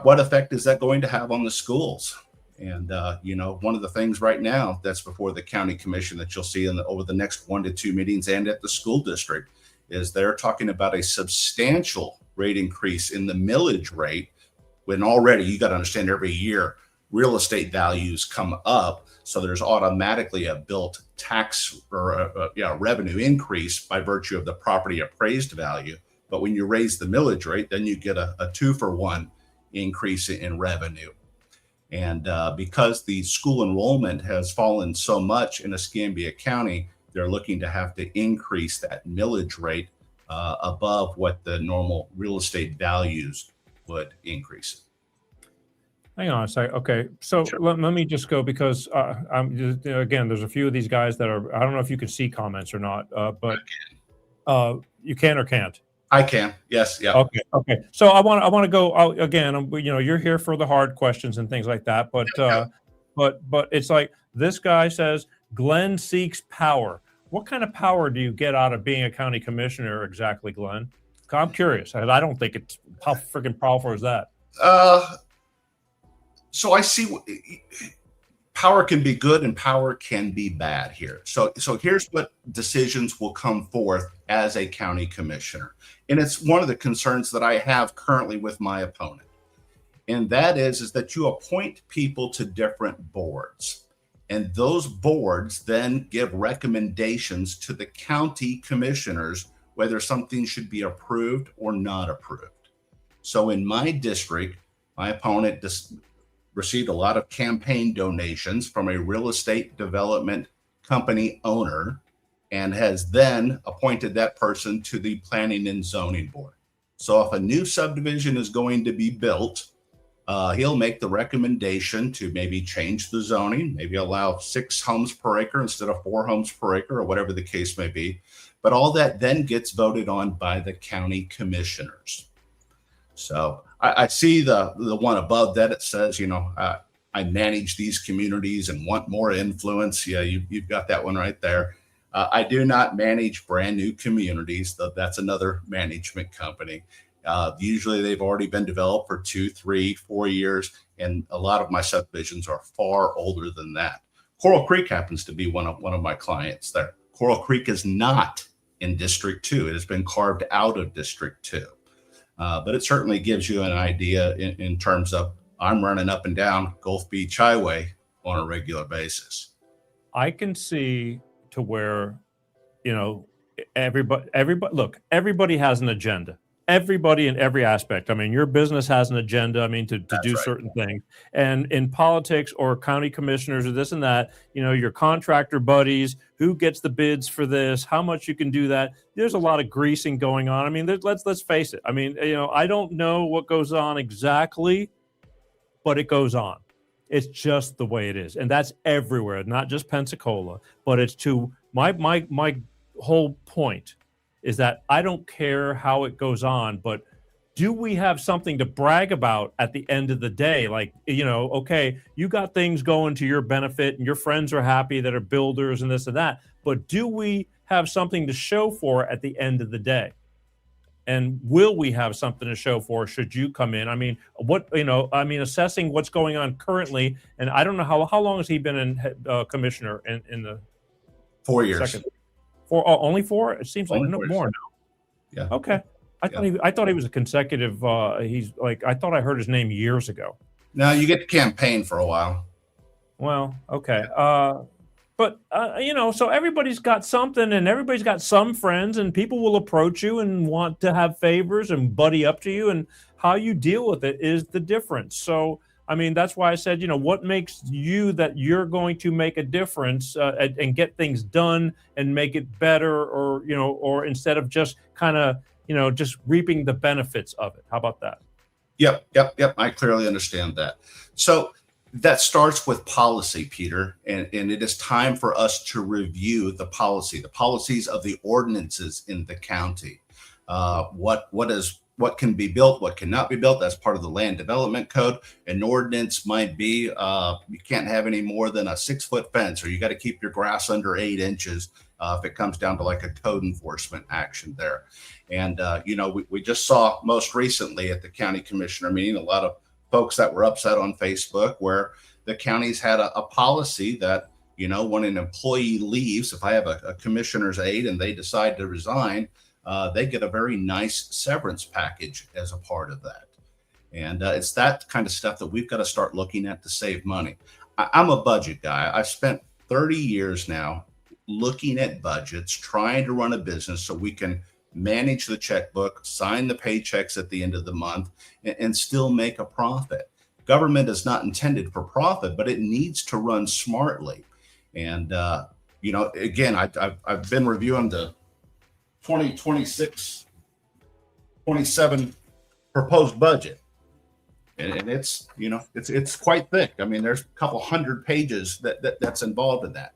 what effect is that going to have on the schools? And, one of the things right now that's before the county commission that you'll see over the next 1 to 2 meetings and at the school district is they're talking about a substantial rate increase in the millage rate when already you got to understand every year real estate values come up. So there's automatically a built tax or a revenue increase by virtue of the property appraised value. But when you raise the millage rate, then you get a 2-for-1 increase in revenue. And because the school enrollment has fallen so much in Escambia County, they're looking to have to increase that millage rate above what the normal real estate values would increase. Hang on a second. Okay, so Sure. let me just go because I'm just, again, there's a few of these guys that are. I don't know if you can see comments or not, but you can or can't. I can. Yes. Yeah. Okay. So I want to go out again. You're here for the hard questions and things like that. But but it's like this guy says Glenn seeks power. What kind of power do you get out of being a county commissioner exactly, Glenn? I'm curious. I don't think it's how freaking powerful is that. So I see power can be good and power can be bad here. So here's what decisions will come forth as a county commissioner. And it's one of the concerns that I have currently with my opponent. And that is that you appoint people to different boards. And those boards then give recommendations to the county commissioners whether something should be approved or not approved. So in my district, my opponent received a lot of campaign donations from a real estate development company owner and has then appointed that person to the planning and zoning board. So if a new subdivision is going to be built, he'll make the recommendation to maybe change the zoning, maybe allow 6 homes per acre instead of 4 homes per acre or whatever the case may be. But all that then gets voted on by the county commissioners. So I see the one above that. It says, I manage these communities and want more influence. Yeah, you've got that one right there. I do not manage brand new communities. That's another management company. Usually they've already been developed for 2, 3, 4 years. And a lot of my subdivisions are far older than that. Coral Creek happens to be one of my clients there. Coral Creek is not in District 2. It has been carved out of District 2. But it certainly gives you an idea in terms of I'm running up and down Gulf Beach Highway on a regular basis. I can see to where, everybody has an agenda. Everybody in every aspect. I mean, your business has an agenda. I mean, to do right. certain things. And in politics or county commissioners or this and that, your contractor buddies, who gets the bids for this, how much you can do that. There's a lot of greasing going on. I mean, let's face it. I mean, I don't know what goes on exactly, but it goes on. It's just the way it is. And that's everywhere, not just Pensacola, but it's to my whole point is that I don't care how it goes on, but do we have something to brag about at the end of the day? Like, okay, you got things going to your benefit and your friends are happy that are builders and this and that, but do we have something to show for at the end of the day? And will we have something to show for should you come in? I mean, assessing what's going on currently, and I don't know how long has he been in commissioner in the 4 years. Second. Only 4? It seems like no more now. Yeah. Okay. I thought he was a consecutive. I thought I heard his name years ago. No, you get to campaign for a while. Well, okay. But so everybody's got something, and everybody's got some friends, and people will approach you and want to have favors and buddy up to you, and how you deal with it is the difference. So, I mean, that's why I said, what makes you that you're going to make a difference and get things done and make it better, or instead of just kind of, just reaping the benefits of it. How about that? Yep. I clearly understand that. So that starts with policy, Peter, and it is time for us to review the policies of the ordinances in the county. What can be built, what cannot be built. That's part of the land development code. An ordinance might be you can't have any more than a 6-foot fence, or you got to keep your grass under 8 inches if it comes down to like a code enforcement action there. And, we just saw most recently at the county commissioner meeting, a lot of folks that were upset on Facebook where the counties had a policy that, when an employee leaves, if I have a commissioner's aide and they decide to resign, they get a very nice severance package as a part of that. And it's that kind of stuff that we've got to start looking at to save money. I'm a budget guy. I've spent 30 years now looking at budgets, trying to run a business so we can manage the checkbook, sign the paychecks at the end of the month, and still make a profit. Government is not intended for profit, but it needs to run smartly. And, again, I've been reviewing the 2026, 27 proposed budget. And it's, it's quite thick. I mean, there's a couple hundred pages that's involved in that.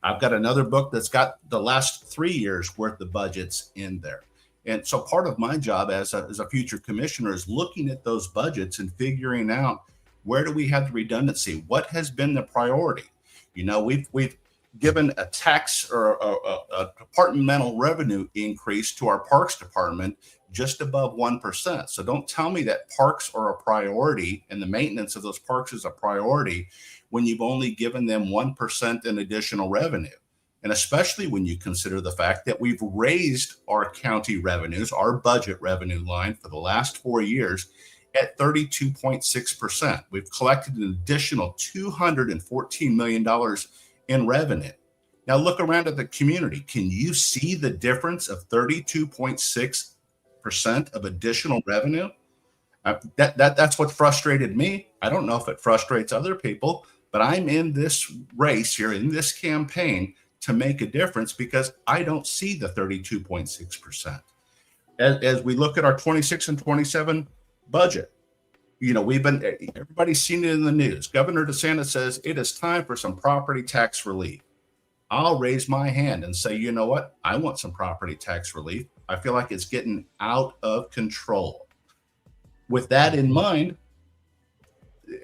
I've got another book that's got the last 3 years worth of budgets in there. And so part of my job as a future commissioner is looking at those budgets and figuring out, where do we have the redundancy? What has been the priority? We've given a tax or a departmental revenue increase to our parks department just above 1%. So don't tell me that parks are a priority and the maintenance of those parks is a priority when you've only given them 1% in additional revenue. And especially when you consider the fact that we've raised our county revenues, our budget revenue line for the last 4 years at 32.6%. We've collected an additional $214 million in revenue. Now look around at the community. Can you see the difference of 32.6% of additional revenue? That's what frustrated me. I don't know if it frustrates other people, but I'm in this race here, in this campaign, to make a difference because I don't see the 32.6%. As we look at our 26 and 27 budget, everybody's seen it in the news. Governor DeSantis says it is time for some property tax relief. I'll raise my hand and say, you know what? I want some property tax relief. I feel like it's getting out of control. With that in mind,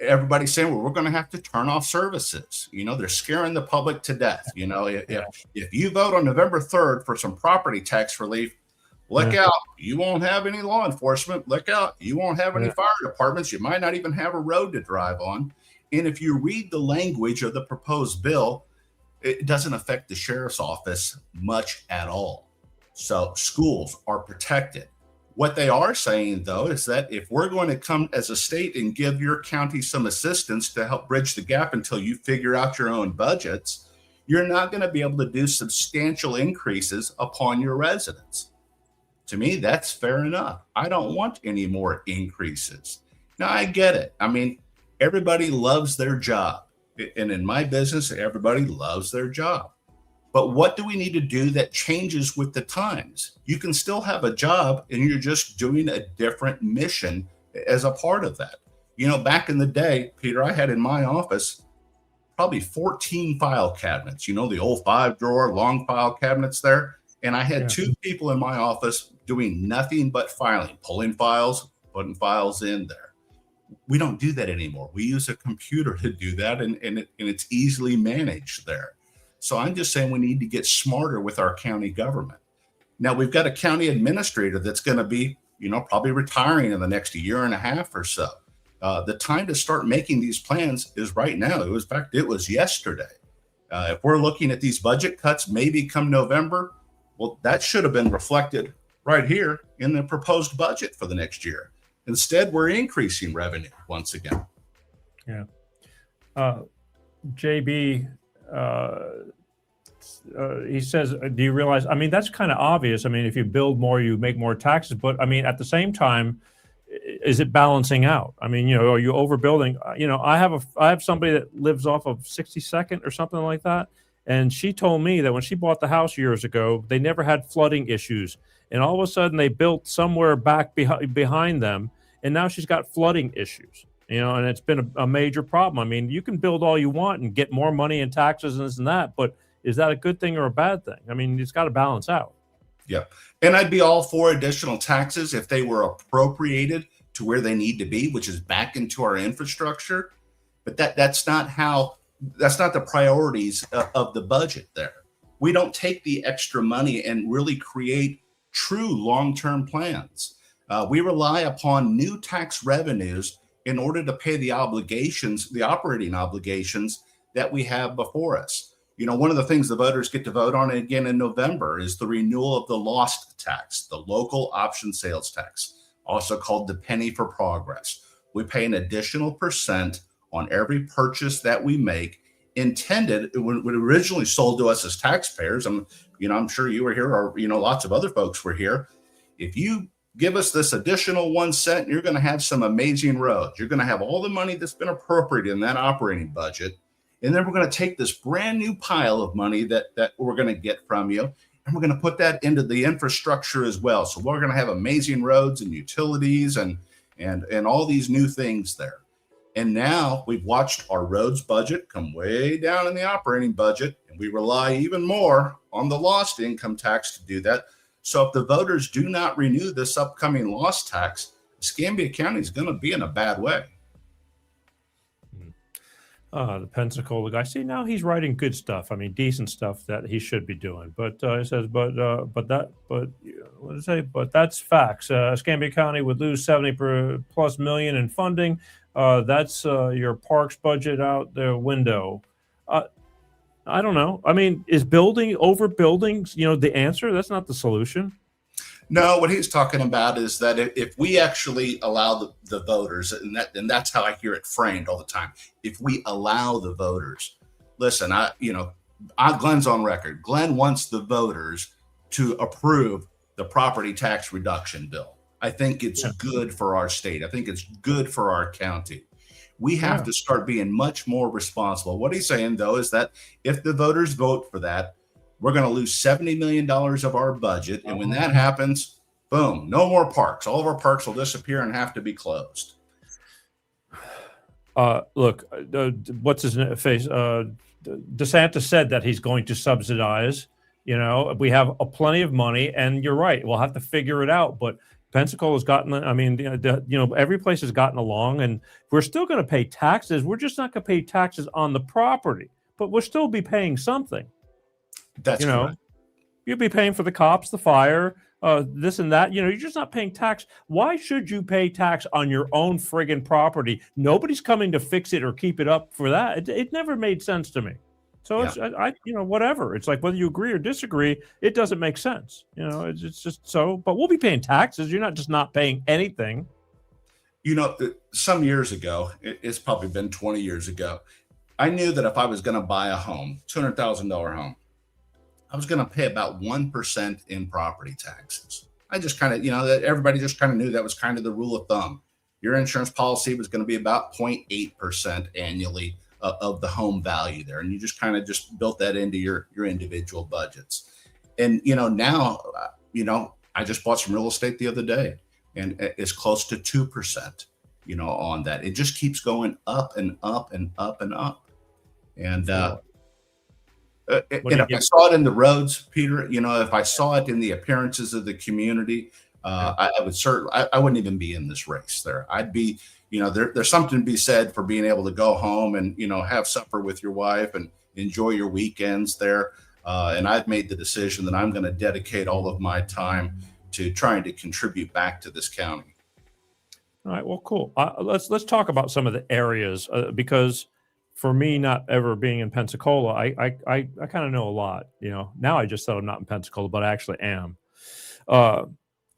everybody's saying, well, we're going to have to turn off services. They're scaring the public to death. If you vote on November 3rd for some property tax relief, look out. You won't have any law enforcement. Look out. You won't have any fire departments. You might not even have a road to drive on. And if you read the language of the proposed bill, it doesn't affect the sheriff's office much at all. So schools are protected. What they are saying, though, is that if we're going to come as a state and give your county some assistance to help bridge the gap until you figure out your own budgets, you're not going to be able to do substantial increases upon your residents. To me, that's fair enough. I don't want any more increases. Now, I get it. I mean, everybody loves their job. And in my business, everybody loves their job. But what do we need to do that changes with the times? You can still have a job and you're just doing a different mission as a part of that. Back in the day, Peter, I had in my office probably 14 file cabinets, the old 5-drawer long file cabinets there. And I had 2 people in my office doing nothing but filing, pulling files, putting files in there. We don't do that anymore. We use a computer to do that, and it's easily managed there. So I'm just saying we need to get smarter with our county government. Now, we've got a county administrator that's going to be, probably retiring in the next year and a half or so. The time to start making these plans is right now. It was yesterday. If we're looking at these budget cuts, maybe come November, well, that should have been reflected right here in the proposed budget for the next year. Instead, we're increasing revenue once again. Yeah. JB, he says, do you realize, that's kind of obvious. If you build more, you make more taxes. But at the same time, is it balancing out? Are you overbuilding? I have somebody that lives off of 62nd or something like that. And she told me that when she bought the house years ago, they never had flooding issues. And all of a sudden they built somewhere back behind them. And now she's got flooding issues, and it's been a major problem. You can build all you want and get more money in taxes and this and that, but is that a good thing or a bad thing? It's got to balance out. Yeah. And I'd be all for additional taxes if they were appropriated to where they need to be, which is back into our infrastructure. But that's not the priorities of the budget there. We don't take the extra money and really create true long-term plans. We rely upon new tax revenues in order to pay the operating obligations that we have before us. One of the things the voters get to vote on again in November is the renewal of the lost tax, the local option sales tax, also called the penny for progress. we pay an additional percent on every purchase that we make, intended when it originally sold to us as taxpayers. I'm sure you were here, or lots of other folks were here. If you give us this additional 1 cent, you're going to have some amazing roads. You're going to have all the money that's been appropriated in that operating budget. And then we're going to take this brand new pile of money that we're going to get from you, and we're going to put that into the infrastructure as well. So we're going to have amazing roads and utilities and all these new things there. And now we've watched our roads budget come way down in the operating budget, and we rely even more on the lost income tax to do that. So if the voters do not renew this upcoming lost tax, Escambia County is going to be in a bad way. The Pensacola guy. See, now he's writing good stuff. I mean, decent stuff that he should be doing. But he says, but what did it say? But that's facts. Escambia County would lose 70+ million in funding. That's your parks budget out the window. I don't know. I mean, is overbuilding, the answer? That's not the solution. No, what he's talking about is that if we actually allow the voters, and that's how I hear it framed all the time. If we allow the voters, listen, Glenn's on record. Glenn wants the voters to approve the property tax reduction bill. I think it's good for our state. I think it's good for our county. We have to start being much more responsible. What he's saying, though, is that if the voters vote for that, we're going to lose $70 million of our budget. And when that happens, boom, no more parks. All of our parks will disappear and have to be closed. Look, what's his face? DeSantis said that he's going to subsidize. We have plenty of money, and you're right. We'll have to figure it out. But Pensacola's gotten, every place has gotten along, and we're still going to pay taxes. We're just not going to pay taxes on the property, but we'll still be paying something. That's correct. You'll be paying for the cops, the fire, this and that. You're just not paying tax. Why should you pay tax on your own friggin' property? Nobody's coming to fix it or keep it up for that. It never made sense to me. So it's whatever. It's like whether you agree or disagree, it doesn't make sense. It's just so. But we'll be paying taxes. You're not just not paying anything. Some years ago, it's probably been 20 years ago, I knew that if I was going to buy a home, $200,000 home, I was going to pay about 1% in property taxes. I just kind of, everybody just kind of knew that was kind of the rule of thumb. Your insurance policy was going to be about 0.8% annually of the home value there. And you just kind of built that into your individual budgets. And, now, I just bought some real estate the other day, and it's close to 2%, on that. It just keeps going up and up and up and up. And, and if I saw it in the roads, Peter, if I saw it in the appearances of the community, I wouldn't even be in this race there. I'd be, there's something to be said for being able to go home and, have supper with your wife and enjoy your weekends there. And I've made the decision that I'm going to dedicate all of my time to trying to contribute back to this county. All right. Well, cool. Let's talk about some of the areas because for me, not ever being in Pensacola, I kind of know a lot. Now I just said I'm not in Pensacola, but I actually am.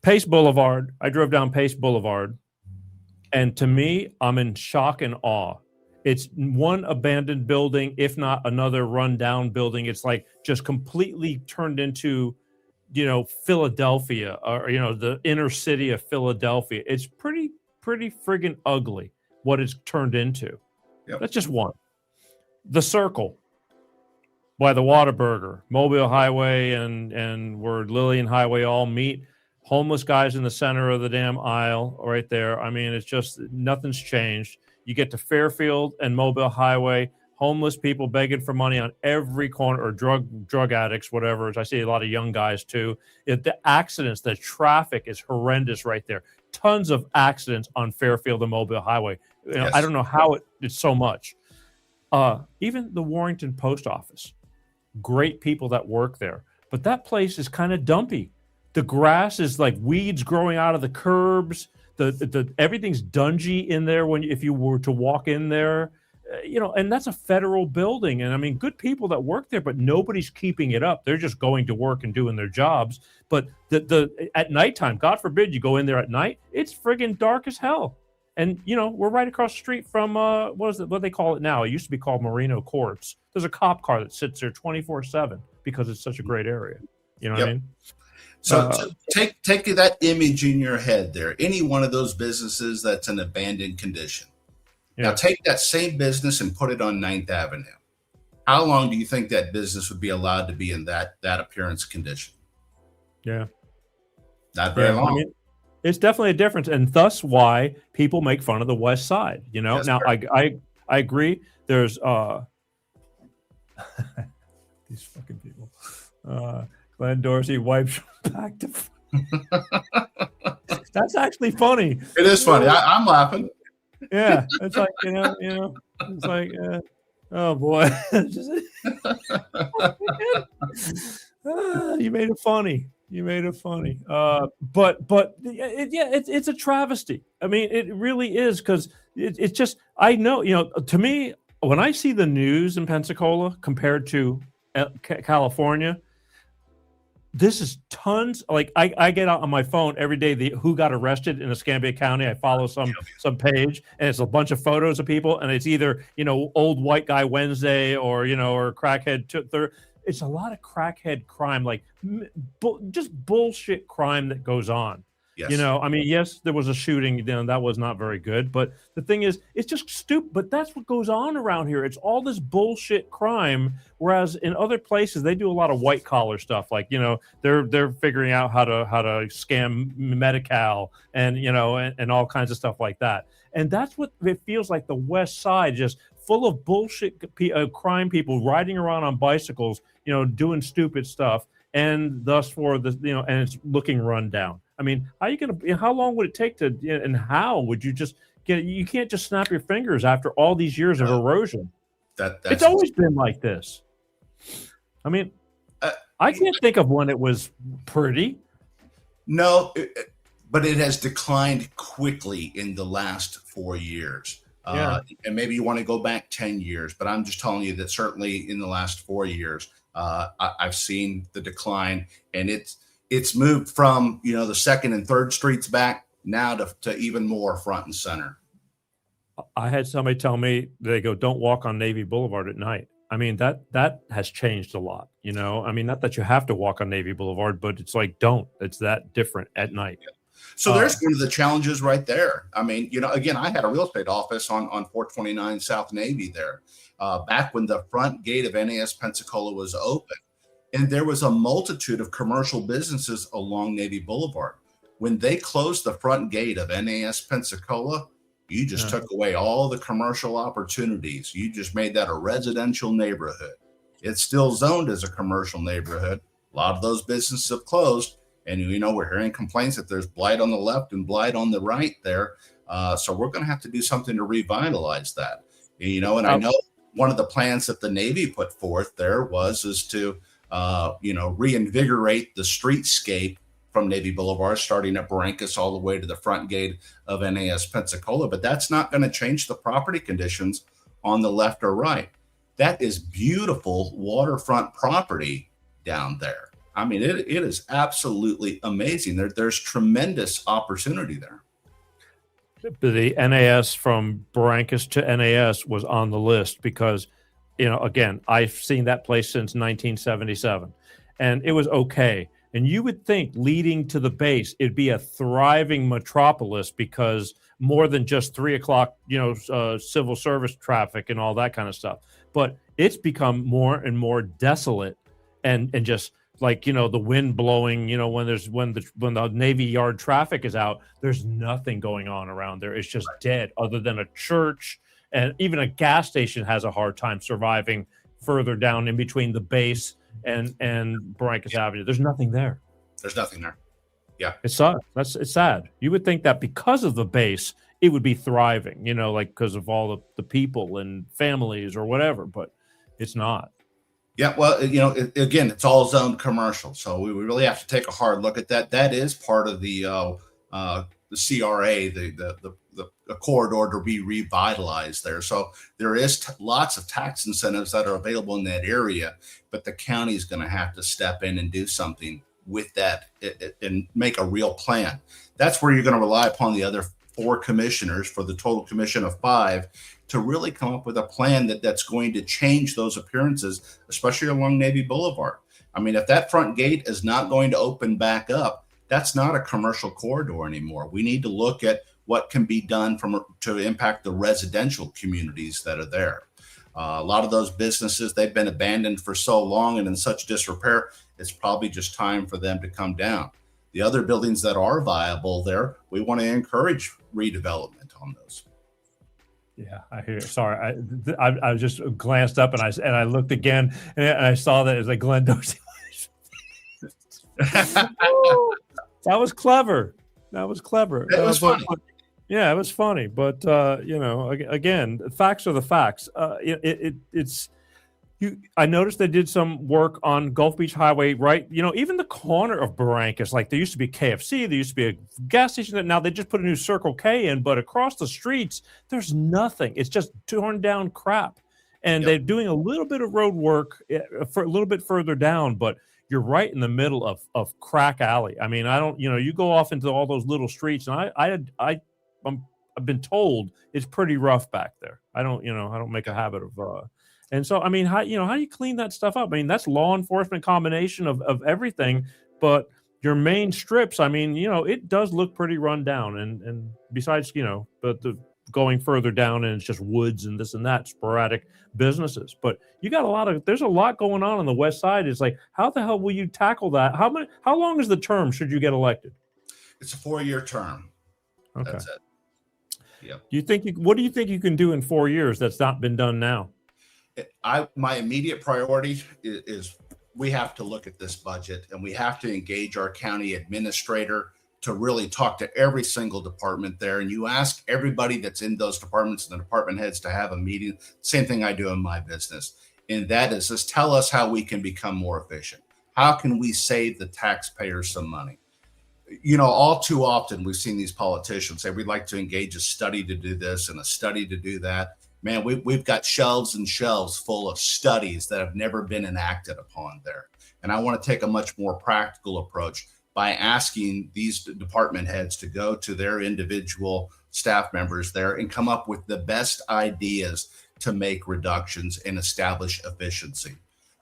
Pace Boulevard. I drove down Pace Boulevard, and to me, I'm in shock and awe. It's one abandoned building, if not another rundown building. It's like just completely turned into, Philadelphia or the inner city of Philadelphia. It's pretty friggin' ugly what it's turned into. Yep. That's just one. The Circle by the Whataburger, Mobile Highway and where Lillian Highway all meet. Homeless guys in the center of the damn aisle right there. I mean, it's just nothing's changed. You get to Fairfield and Mobile Highway, homeless people begging for money on every corner, or drug addicts, whatever. I see a lot of young guys too. The accidents, the traffic is horrendous right there. Tons of accidents on Fairfield and Mobile Highway. Yes. I don't know how it's so much. Even the Warrington Post Office, great people that work there, but that place is kind of dumpy. The grass is like weeds growing out of the curbs. The everything's dungy in there if you were to walk in there, and that's a federal building. And I mean, good people that work there, but nobody's keeping it up. They're just going to work and doing their jobs. But at nighttime, God forbid you go in there at night, it's friggin' dark as hell. And we're right across the street from what they call it now? It used to be called Marino Courts. There's a cop car that sits there 24/7 because it's such a great area. You know what I mean? So take that image in your head there. Any one of those businesses that's in abandoned condition. Yeah. Now take that same business and put it on 9th Avenue. How long do you think that business would be allowed to be in that appearance condition? Yeah. Not very long. I mean, it's definitely a difference, and thus why people make fun of the West Side. That's now correct. I agree. There's these fucking people. Glenn Dorsey wipes back to. That's actually funny. It is funny. I'm laughing. Yeah, it's like it's like oh boy, you made it funny. But it's a travesty. I mean, it really is, because it's just, I know, to me, when I see the news in Pensacola compared to California, this is tons. Like I get out on my phone every day who got arrested in Escambia County. I follow some page, and it's a bunch of photos of people, and it's either old white guy Wednesday or or crackhead. It's a lot of crackhead crime, like just bullshit crime that goes on. Yes. I mean, yes, there was a shooting, that was not very good. But the thing is, it's just stupid. But that's what goes on around here. It's all this bullshit crime. Whereas in other places, they do a lot of white collar stuff. Like, they're figuring out how to scam Medi-Cal and, and all kinds of stuff like that. And that's what it feels like. The West Side, just full of bullshit crime people riding around on bicycles, doing stupid stuff. And thus for the, and it's looking run down. I mean, how long would it take and how would you just you can't just snap your fingers after all these years of erosion. It's always been like this. I mean, I can't think of when it was pretty. No, but it has declined quickly in the last 4 years. And maybe you want to go back 10 years, but I'm just telling you that certainly in the last 4 years, I've seen the decline, and it's moved from, the 2nd and 3rd streets back now to even more front and center. I had somebody tell me, they go, don't walk on Navy Boulevard at night. I mean, that has changed a lot, I mean, not that you have to walk on Navy Boulevard, but it's like, it's that different at night. So there's one of the challenges right there. I mean, again, I had a real estate office on 429 South Navy there back when the front gate of NAS Pensacola was open. And there was a multitude of commercial businesses along Navy Boulevard. When they closed the front gate of NAS Pensacola, you just took away all the commercial opportunities. You just made that a residential neighborhood. It's still zoned as a commercial neighborhood. A lot of those businesses have closed. And, we're hearing complaints that there's blight on the left and blight on the right there. So we're going to have to do something to revitalize that. And I know one of the plans that the Navy put forth there is to, reinvigorate the streetscape from Navy Boulevard, starting at Barrancas all the way to the front gate of NAS Pensacola. But that's not going to change the property conditions on the left or right. That is beautiful waterfront property down there. I mean, it is absolutely amazing. There's tremendous opportunity there. The NAS from Barrancas to NAS was on the list because, again, I've seen that place since 1977, and it was okay. And you would think leading to the base, it'd be a thriving metropolis because more than just 3 o'clock, civil service traffic and all that kind of stuff. But it's become more and more desolate and just like, the wind blowing, when the Navy Yard traffic is out, there's nothing going on around there. It's just dead other than a church, and even a gas station has a hard time surviving further down in between the base and Barrancas Avenue. There's nothing there. There's nothing there. Yeah. It's sad. You would think that because of the base, it would be thriving, because of all the people and families or whatever, but it's not. Yeah, well, again, it's all zoned commercial, so we really have to take a hard look at that. That is part of the CRA, the corridor to be revitalized there. So there is lots of tax incentives that are available in that area, but the county is going to have to step in and do something with that and make a real plan. That's where you're going to rely upon the other 4 commissioners for the total commission of 5 to really come up with a plan that's going to change those appearances, especially along Navy Boulevard. I mean, if that front gate is not going to open back up, that's not a commercial corridor anymore. We need to look at what can be done to impact the residential communities that are there. A lot of those businesses, they've been abandoned for so long and in such disrepair, it's probably just time for them to come down. The other buildings that are viable there, we want to encourage redevelopment on those. Yeah, I hear. Sorry, I just glanced up and I looked again and I saw that it was like Glenn Dorsey. That was clever. That was clever. It was funny. Yeah, it was funny. But again, facts are the facts. It's. I noticed they did some work on Gulf Beach Highway, right? Even the corner of Barrancas, like there used to be KFC, there used to be a gas station that now they just put a new Circle K in, but across the streets, there's nothing. It's just torn down crap. And they're doing a little bit of road work for a little bit further down, but you're right in the middle of crack alley. I mean, I don't, you go off into all those little streets, and I've been told it's pretty rough back there. I don't make a habit of, and so, I mean, how do you clean that stuff up? I mean, that's law enforcement combination of everything, but your main strips, I mean, it does look pretty run down. And besides, but the going further down and it's just woods and this and that, sporadic businesses. But you got there's a lot going on the west side. It's like, how the hell will you tackle that? How long is the term should you get elected? It's a 4-year term. Okay. That's it. Yeah. What do you think you can do in 4 years that's not been done now? My immediate priority is we have to look at this budget and we have to engage our county administrator to really talk to every single department there. And you ask everybody that's in those departments and the department heads to have a meeting. Same thing I do in my business. And that is just tell us how we can become more efficient. How can we save the taxpayers some money? All too often we've seen these politicians say we'd like to engage a study to do this and a study to do that. Man, we've got shelves and shelves full of studies that have never been enacted upon there. And I want to take a much more practical approach by asking these department heads to go to their individual staff members there and come up with the best ideas to make reductions and establish efficiency.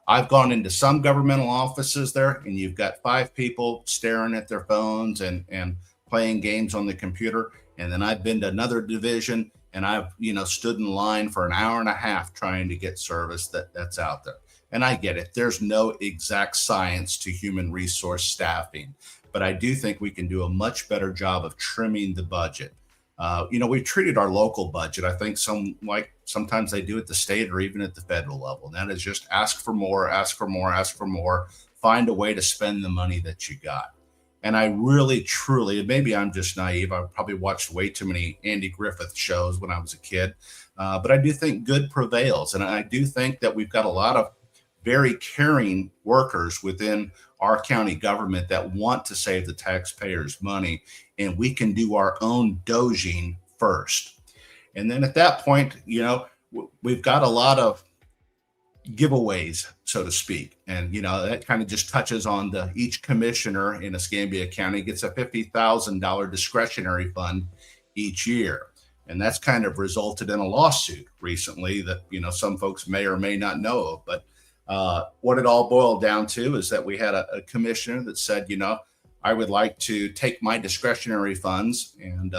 I've gone into some governmental offices there and you've got 5 people staring at their phones and playing games on the computer. And then I've been to another division and I've, stood in line for an hour and a half trying to get service that's out there. And I get it. There's no exact science to human resource staffing, but I do think we can do a much better job of trimming the budget. We've treated our local budget, I think sometimes they do at the state or even at the federal level. And that is just ask for more, ask for more, ask for more, find a way to spend the money that you got. And I really, truly, and maybe I'm just naive, I probably watched way too many Andy Griffith shows when I was a kid, but I do think good prevails. And I do think that we've got a lot of very caring workers within our county government that want to save the taxpayers money, and we can do our own doging first. And then at that point, we've got a lot of giveaways, so to speak. And, that kind of just touches on each commissioner in Escambia County gets a $50,000 discretionary fund each year. And that's kind of resulted in a lawsuit recently that, some folks may or may not know of. But what it all boiled down to is that we had a commissioner that said, I would like to take my discretionary funds and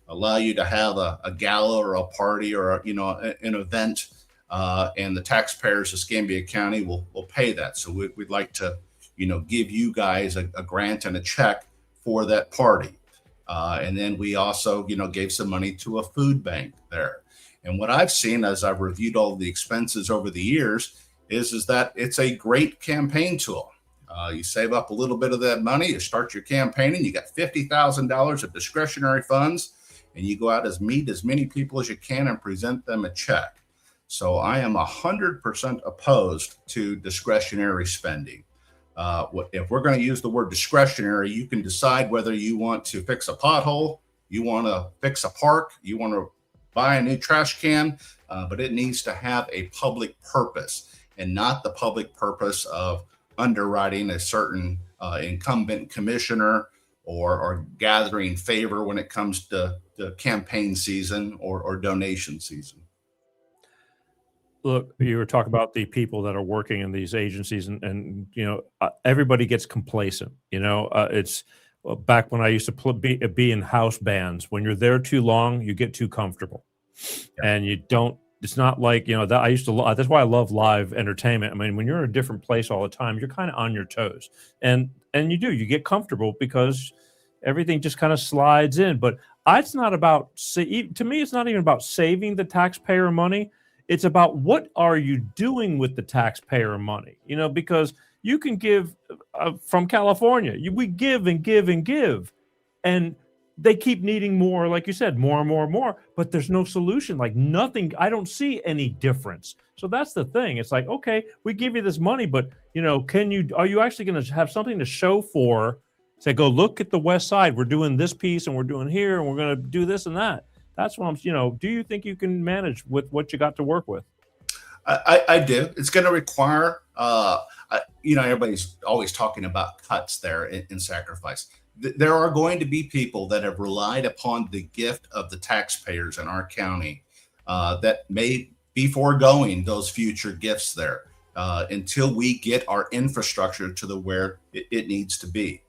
allow you to have a gala or a party or, an event. And the taxpayers of Escambia County will pay that. So we'd like to, give you guys a grant and a check for that party. And then we also, gave some money to a food bank there. And what I've seen as I've reviewed all the expenses over the years is that it's a great campaign tool. You save up a little bit of that money, you start your campaigning, you got $50,000 of discretionary funds, and you go out meet as many people as you can and present them a check. So I am 100% opposed to discretionary spending. If we're going to use the word discretionary, you can decide whether you want to fix a pothole, you want to fix a park, you want to buy a new trash can, but it needs to have a public purpose and not the public purpose of underwriting a certain incumbent commissioner or gathering favor when it comes to campaign season or donation season. Look, you were talking about the people that are working in these agencies, and everybody gets complacent. It's back when I used to be in house bands. When you're there too long, you get too comfortable, and you don't. It's not like that. I used to. That's why I love live entertainment. I mean, when you're in a different place all the time, you're kind of on your toes, and you get comfortable because everything just kind of slides in. But it's not about. To me, it's not even about saving the taxpayer money. It's about what are you doing with the taxpayer money, because you can give from California. We give and give and give, and they keep needing more, like you said, more and more and more, but there's no solution, like nothing. I don't see any difference. So that's the thing. It's like, okay, we give you this money, but are you actually going to have something to show for? Say, go look at the West Side. We're doing this piece and we're doing here and we're going to do this and that. That's what I'm, do you think you can manage with what you got to work with? I do. It's going to require, everybody's always talking about cuts there in sacrifice. There are going to be people that have relied upon the gift of the taxpayers in our county that may be foregoing those future gifts there until we get our infrastructure to where it needs to be.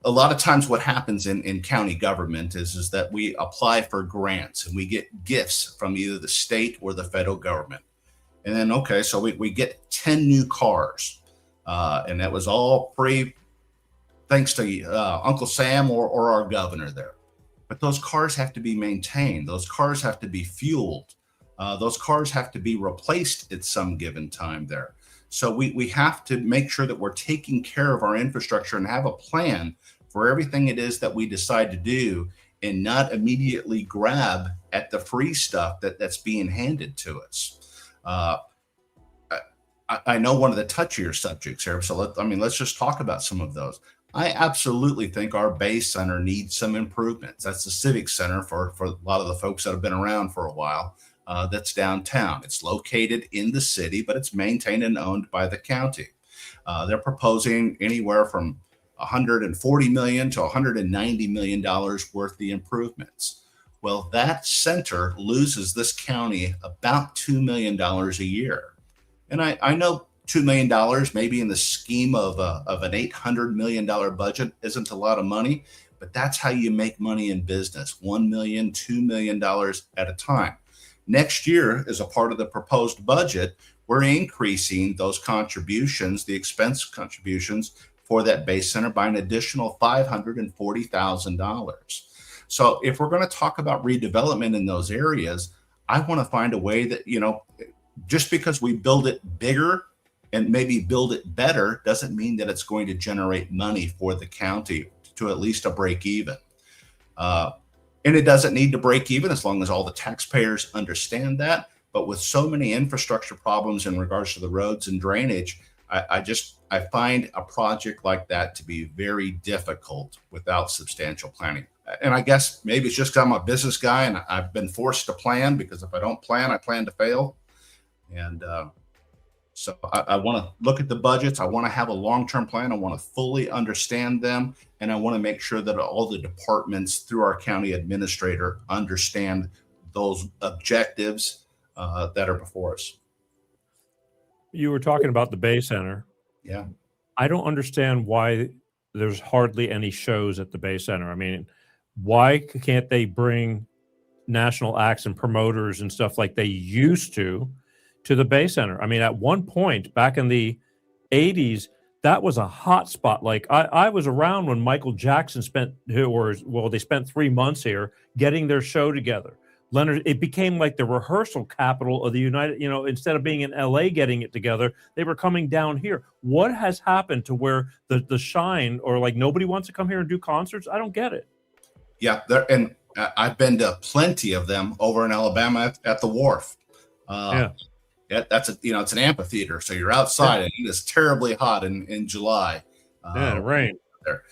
A lot of times what happens in county government is that we apply for grants and we get gifts from either the state or the federal government. And then, so we get 10 new cars. And that was all thanks to Uncle Sam or our governor there. But those cars have to be maintained. Those cars have to be fueled. Those cars have to be replaced at some given time there. So we have to make sure that we're taking care of our infrastructure and have a plan for everything it is that we decide to do, and not immediately grab at the free stuff that's being handed to us. I know one of the touchier subjects here, so let's just talk about some of those. I absolutely think our Bay Center needs some improvements. That's the Civic Center for a lot of the folks that have been around for a while. That's downtown. It's located in the city, but it's maintained and owned by the county. They're proposing anywhere from $140 million to $190 million worth of the improvements. Well, that center loses this county about $2 million a year. And I know $2 million, maybe in the scheme of an $800 million budget, isn't a lot of money, but that's how you make money in business, $1 million, $2 million at a time. Next year, as a part of the proposed budget, we're increasing those contributions, the expense contributions for that base center by an additional $540,000. So if we're going to talk about redevelopment in those areas, I want to find a way that, just because we build it bigger and maybe build it better doesn't mean that it's going to generate money for the county to at least a break even. And it doesn't need to break even as long as all the taxpayers understand that. But with so many infrastructure problems in regards to the roads and drainage, I find a project like that to be very difficult without substantial planning. And I guess maybe it's just because I'm a business guy and I've been forced to plan, because if I don't plan, I plan to fail. And so I want to look at the budgets. I want to have a long-term plan. I want to fully understand them. And I want to make sure that all the departments through our county administrator understand those objectives that are before us. You were talking about the Bay Center. Yeah. I don't understand why there's hardly any shows at the Bay Center. I mean, why can't they bring national acts and promoters and stuff like they used to the Bay Center? I mean, at one point back in the 80s, that was a hot spot. Like I was around when Michael Jackson spent 3 months here getting their show together. Leonard, it became like the rehearsal capital of the United, instead of being in LA getting it together, they were coming down here. What has happened to where the shine, or like nobody wants to come here and do concerts? I don't get it. Yeah. And I've been to plenty of them over in Alabama at the wharf. That's it's an amphitheater. So you're outside and it is terribly hot in July. It rained there.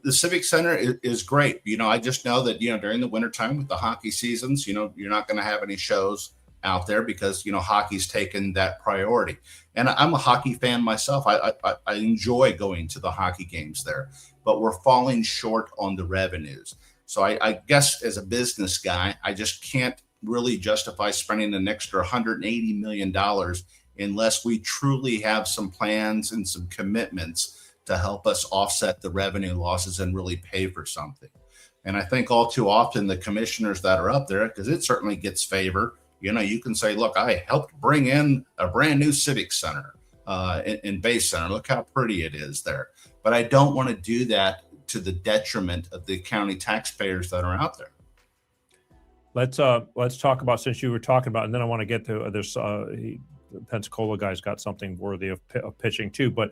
The Civic Center is great. I just know that, during the wintertime with the hockey seasons, you're not going to have any shows out there because, hockey's taken that priority. And I'm a hockey fan myself. I enjoy going to the hockey games there, but we're falling short on the revenues. So I guess as a business guy, I just can't really justify spending an extra $180 million unless we truly have some plans and some commitments to help us offset the revenue losses and really pay for something. And I think all too often the commissioners that are up there, because it certainly gets favor, you can say, look, I helped bring in a brand new civic center in Bay Center. Look how pretty it is there. But I don't want to do that to the detriment of the county taxpayers that are out there. Let's talk about, since you were talking about, and then I want to get to this. Pensacola guy's got something worthy of pitching too, but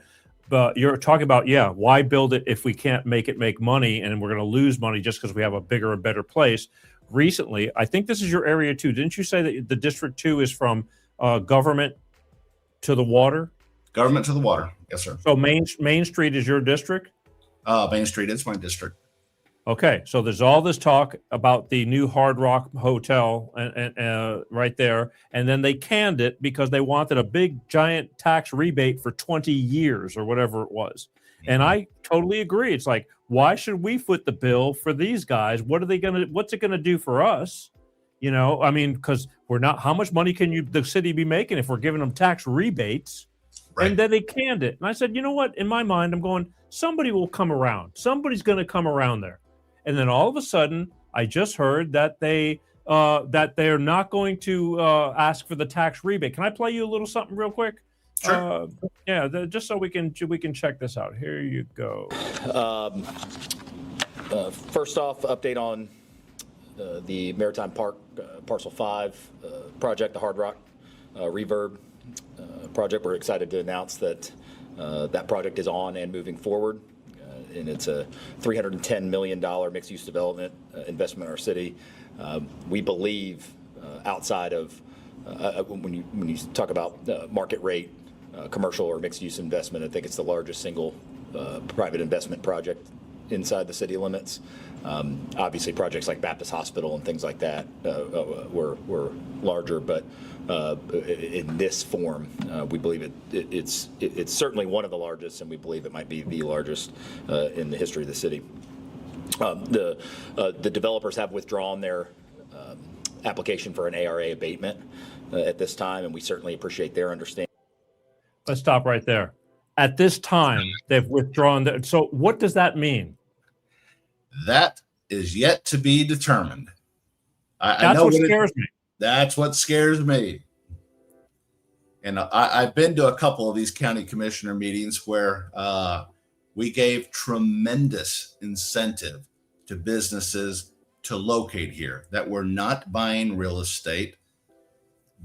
you're talking about, why build it if we can't make money, and we're going to lose money just because we have a bigger and better place. Recently, I think this is your area too. Didn't you say that the District 2 is from government to the water? Government to the water, yes, sir. So Main Street is your district? Main Street is my district. Okay, so there's all this talk about the new Hard Rock Hotel and right there, and then they canned it because they wanted a big giant tax rebate for 20 years or whatever it was. And I totally agree. It's like, why should we foot the bill for these guys? What's it gonna do for us? Because we're not. How much money can the city be making if we're giving them tax rebates? Right. And then they canned it. And I said, you know what? In my mind, I'm going, somebody will come around. Somebody's going to come around there. And then all of a sudden, I just heard that they're not going to ask for the tax rebate. Can I play you a little something real quick? Sure. Just so we can check this out. Here you go. First off, update on the Maritime Park Parcel 5 project, the Hard Rock Reverb project. We're excited to announce that that project is on and moving forward. And it's a $310 million mixed-use development investment in our city. We believe outside of when you talk about market rate commercial or mixed-use investment, I think it's the largest single private investment project inside the city limits. Obviously, projects like Baptist Hospital and things like that were larger, but in this form, we believe it's certainly one of the largest, and we believe it might be the largest in the history of the city. The developers have withdrawn their application for an ARA abatement at this time, and we certainly appreciate their understanding. Let's stop right there. At this time, they've withdrawn. So what does that mean? That is yet to be determined. That's what scares me. That's what scares me. And I've been to a couple of these county commissioner meetings where we gave tremendous incentive to businesses to locate here that were not buying real estate,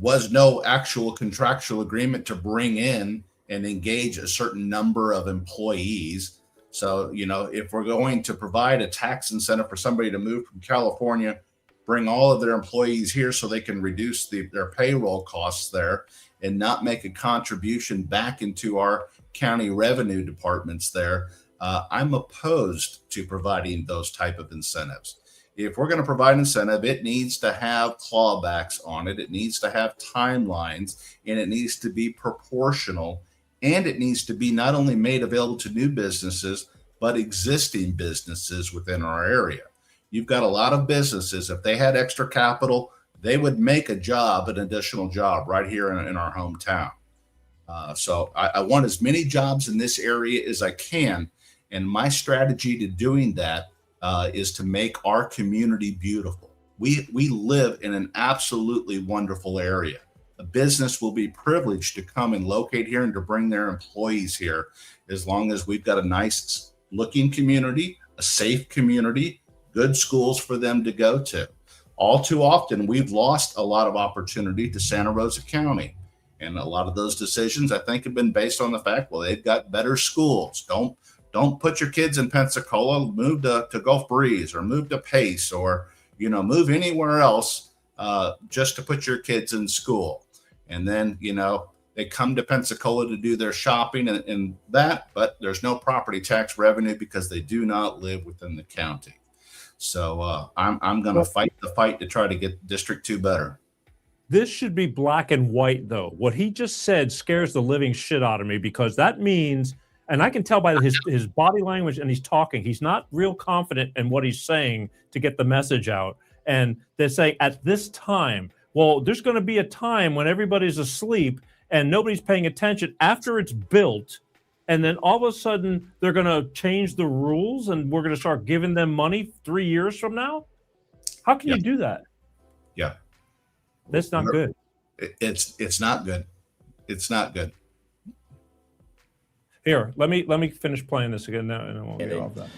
was no actual contractual agreement to bring in and engage a certain number of employees. So, if we're going to provide a tax incentive for somebody to move from California, bring all of their employees here so they can reduce their payroll costs there and not make a contribution back into our county revenue departments there, I'm opposed to providing those type of incentives. If we're going to provide incentive, it needs to have clawbacks on it. It needs to have timelines, and it needs to be proportional. And it needs to be not only made available to new businesses, but existing businesses within our area. You've got a lot of businesses. If they had extra capital, they would make an additional job right here in our hometown. So I want as many jobs in this area as I can. And my strategy to doing that is to make our community beautiful. We live in an absolutely wonderful area. A business will be privileged to come and locate here and to bring their employees here, as long as we've got a nice looking community, a safe community, good schools for them to go to. All too often, we've lost a lot of opportunity to Santa Rosa County. And a lot of those decisions, I think, have been based on the fact, well, they've got better schools. Don't put your kids in Pensacola, move to Gulf Breeze or move to Pace or, move anywhere else just to put your kids in school. And then, they come to Pensacola to do their shopping and that, but there's no property tax revenue because they do not live within the county. So I'm going to fight the fight to try to get District 2 better. This should be black and white, though. What he just said scares the living shit out of me, because that means, and I can tell by his body language and he's talking, he's not real confident in what he's saying to get the message out. And they're saying at this time, well, there's going to be a time when everybody's asleep and nobody's paying attention after it's built. And then all of a sudden they're going to change the rules and we're going to start giving them money 3 years from now. How can you do that? Yeah. That's not good. It's not good. It's not good. Here, let me finish playing this again now, and I won't get off that.